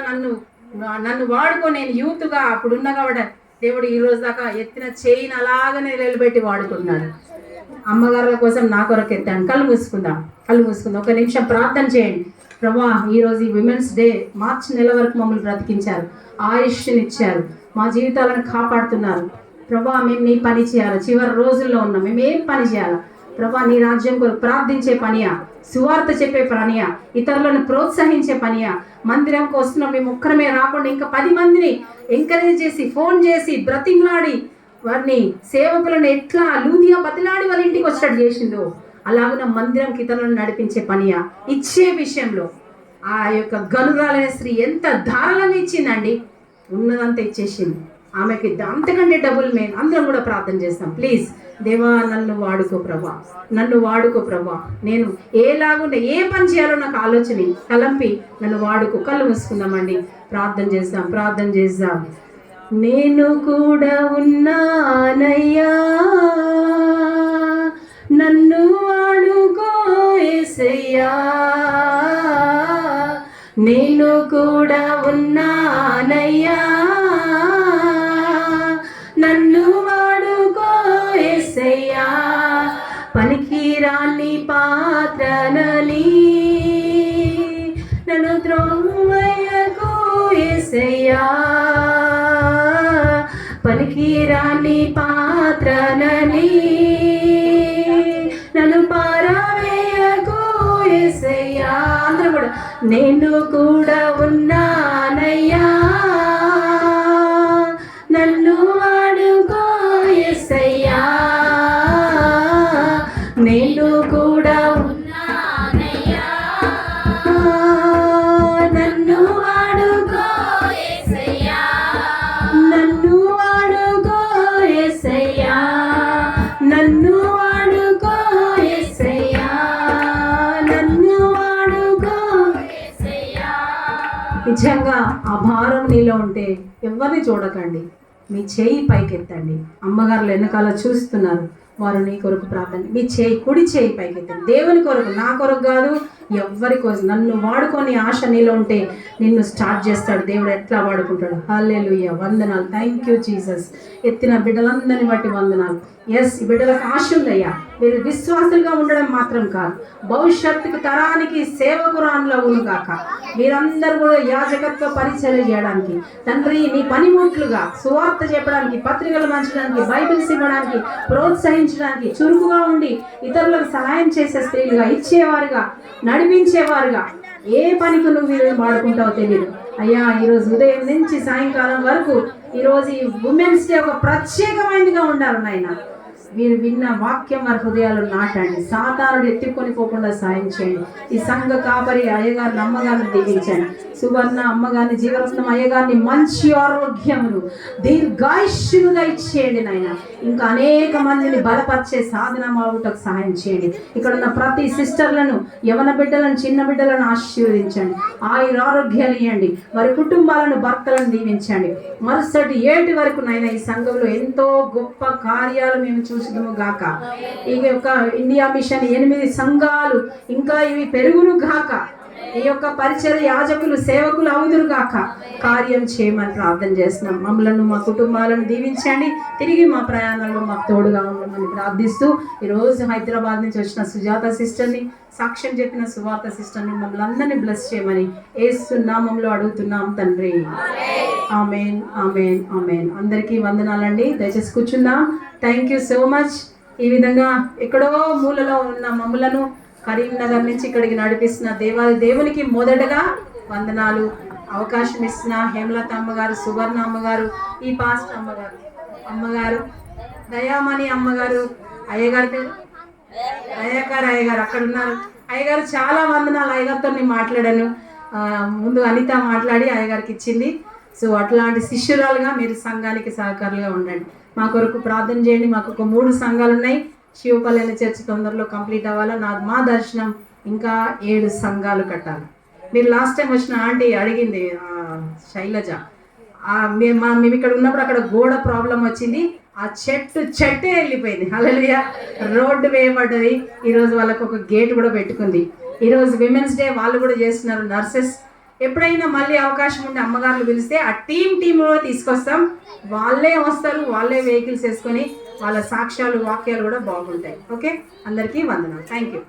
నన్ను వాడుకో, నేను యూత్గా అప్పుడు ఉన్నా కాబట్టి దేవుడు ఈ రోజు దాకా ఎత్తిన చేయిని అలాగనే నిలబెట్టి వాడుకున్నాడు. అమ్మగారుల కోసం నా కొరకు ఎత్తాను. కళ్ళు మూసుకుందాం. ఒక నిమిషం ప్రార్థన చేయండి. ప్రభా, ఈరోజు ఈ విమెన్స్ డే మార్చి నెల వరకు మమ్మల్ని బ్రతికించారు, ఆయుష్నిచ్చారు, మా జీవితాలను కాపాడుతున్నారు. ప్రభా, మేము నీ పని చేయాలి. చివరి రోజుల్లో ఉన్నాం, మేము ఏం పని చేయాలి? ప్రభా నీ రాజ్యం కొరకు ప్రార్థించే పనియా, సువార్త చెప్పే పనియా, ఇతరులను ప్రోత్సహించే పనియా. మందిరంకి వస్తున్న మేము ఒక్కరమే రాకుండా ఇంకా 10 మందిని ఎంకరేజ్ చేసి, ఫోన్ చేసి, బ్రతిమలాడి వారిని సేవకులను ఎట్లా లూదిగా బతిలాడి వాళ్ళ ఇంటికి వచ్చేటట్టు చేసిందో అలాగున మందిరంకి ఇతరులను నడిపించే పనియా. ఇచ్చే విషయంలో ఆ యొక్క గనురాలైన స్త్రీ ఎంత ధారాళంగా ఇచ్చిందండి, ఉన్నదంతా ఇచ్చేసింది. ఆమెకి అంతకంటే డబుల్ మేము అందరం కూడా ప్రార్థన చేస్తాం. ప్లీజ్ దేవా నన్ను వాడుకో ప్రభా, నన్ను వాడుకో ప్రభా. నేను ఏలాగుండే ఏ పని చేయాలో నాకు ఆలోచన తలంపి నన్ను వాడుకో. కళ్ళు మూసుకుందామండి, ప్రార్థన చేద్దాం. నేను కూడా ఉన్నానయ్యా, నన్ను వాడుకో యేసయ్యా. నేను కూడా ఉన్నానయ్యా, నన్ను వాడుకో యేసయ్యా. పనికిరాని పాత్రనని నన్ను త్రోవయ్యకు యేసయ్యా. పనికిరాని పాత్రనని నన్ను పారవేయకు యేసయ్యా. అందరూ కూడా నేను కూడా ఉన్నానయ్యా, నన్ను వాడుకో యేసయ్యా. నేను కూడా ఉన్నానయ్యా, నన్ను వాడుకో యేసయ్యా. నన్ను వాడుకో యేసయ్యా, నన్ను వాడుకో యేసయ్యా, నన్ను వాడుకో యేసయ్యా. నిజంగా ఆ భారం నీలో ఉంటే ఎవరిని చూడకండి, మీ చేయి పైకెత్తండి. అమ్మగారులు వెనకాల చూస్తున్నారు, వారు నీ కొరకు ప్రార్థన. మీ చేయి, కుడి చేయి పైకెత్తండి. దేవుని కొరకు, నా కొరకు కాదు, ఎవ్వరి కోసం. నన్ను వాడుకొని ఆశ నీలో ఉంటే నిన్ను స్టార్ట్ చేస్తాడు దేవుడు. ఎట్లా వాడుకుంటాడు. హల్లెలూయా, వందనాలు. Thank you Jesus. ఎత్తిన బిడ్డలందరిని బట్టి వందనాలు. ఎస్, ఈ బిడ్డలకు ఆశ ఉందయ్యా. మీరు విశ్వాసులుగా ఉండడం మాత్రం కాదు, భవిష్యత్తుకు తరానికి సేవకురాన్లో కాక మీరందరూ కూడా యాజకత్వ పరిచర్య చేయడానికి తండ్రి, నీ పనిముట్లుగా సువార్త చెప్పడానికి, పత్రికలు పంచడానికి, బైబిల్స్ ఇవ్వడానికి, ప్రోత్సహించడానికి, చురుకుగా ఉండి ఇతరులకు సహాయం చేసే స్త్రీలుగా, ఇచ్చేవారుగా, నడిపించేవారుగా, ఏ పనికి నువ్వు వీళ్ళని వాడుకుంటావో తెలియదు అయ్యా. ఈరోజు ఉదయం నుంచి సాయంకాలం వరకు ఈరోజు ఈ ఉమెన్స్ డే ఒక ప్రత్యేకమైనదిగా ఉండాలి నాయన. మీరు విన్న వాక్యం వారి హృదయాలు నాటండి. సాతానుడు ఎత్తుకొని పోకుండా సాయం చేయండి. ఈ సంఘ కాపరి అయ్యగారిని, అమ్మగారిని దీవించండి. సువర్ణ అమ్మగారిని, జీవరత్నం అయ్యగారిని మంచి ఆరోగ్యమును, దీర్ఘాయుష్యులుగా ఇచ్చేయండి నాయన. ఇంకా అనేక మందిని బలపరిచే సాధన మావుటకు సహాయం చేయండి. ఇక్కడ ఉన్న ప్రతి సిస్టర్లను, యవన బిడ్డలను, చిన్న బిడ్డలను ఆశీర్వదించండి. ఆరోగ్యాలు ఇవ్వండి. వారి కుటుంబాలను, భర్తలను దీవించండి. మరుసటి ఏటి వరకు నాయన ఈ సంఘంలో ఎంతో గొప్ప కార్యాలు మేము చూసినాము గాక. ఈ యొక్క ఇండియా మిషన్ 8 సంఘాలు ఇంకా ఇవి పెరుగును గాక. ఈ యొక్క పరిచర్య యాజకులు, సేవకులు అవుదురు గాక. కార్యం చేయమని ప్రార్థన చేస్తున్నాం. మమ్మలను, మా కుటుంబాలను దీవించండి. తిరిగి మా ప్రయాణంలో మాకు తోడుగా ఉండమని ప్రార్థిస్తూ ఈరోజు హైదరాబాద్ నుంచి వచ్చిన సుజాత సిస్టర్ని, సాక్ష్యం చెప్పిన సువార్త సిస్టర్ని, మమ్మల్ని అందరినీ బ్లెస్ చేయమని యేసు నామములో అడుగుతున్నాం తండ్రి. ఆమేన్, ఆమేన్, ఆమేన్. అందరికీ వందనాలండి. దయచేసి కూర్చుందాం. Thank you so much. ఈ విధంగా ఎక్కడో మూలలో ఉన్న మమ్మలను కరీంనగర్ నుంచి ఇక్కడికి నడిపిస్తున్న దేవునికి మొదటగా వందనాలు. అవకాశం ఇస్తున్న హేమలత అమ్మగారు, సువర్ణ అమ్మగారు, ఈ పాస్టర్ అమ్మగారు, దయామణి అమ్మగారు, అయ్యగారు దయాకర్ అయ్యగారు అక్కడ ఉన్నారు. అయ్యగారు చాలా వందనాలు. అయ్యగారితో నేను మాట్లాడాను. ముందు అనిత మాట్లాడి అయ్యగారికి ఇచ్చింది. సో అట్లాంటి శిష్యురాలుగా మీరు సంఘానికి సహకారులుగా ఉండండి. మా కొరకు ప్రార్థన చేయండి. మాకు ఒక 3 సంఘాలు ఉన్నాయి. శివపల్లెన చర్చ్ తొందరలో కంప్లీట్ అవ్వాలా. మా దర్శనం ఇంకా 7 సంఘాలు కట్టాలి. మీరు లాస్ట్ టైం వచ్చిన ఆంటీ అడిగింది, శైలజ, మేము ఇక్కడ ఉన్నప్పుడు అక్కడ గోడ ప్రాబ్లం వచ్చింది. ఆ చెట్టే వెళ్ళిపోయింది. హల్లెలూయా. రోడ్డు వేయబడ్డది. ఈరోజు వాళ్ళకు ఒక గేట్ కూడా పెట్టుకుంది. ఈరోజు విమెన్స్ డే వాళ్ళు కూడా చేస్తున్నారు. నర్సెస్ ఎప్పుడైనా మళ్ళీ అవకాశం ఉంటే అమ్మగారులు పిలిస్తే ఆ టీంలో తీసుకొస్తాం. వాళ్ళే వస్తారు, వాళ్ళే వెహికల్స్ వేసుకొని వాళ్ళ సాక్ష్యాలు, వాక్యాలు కూడా బాగుంటాయి. ఓకే, అందరికీ వందనాలు. Thank you.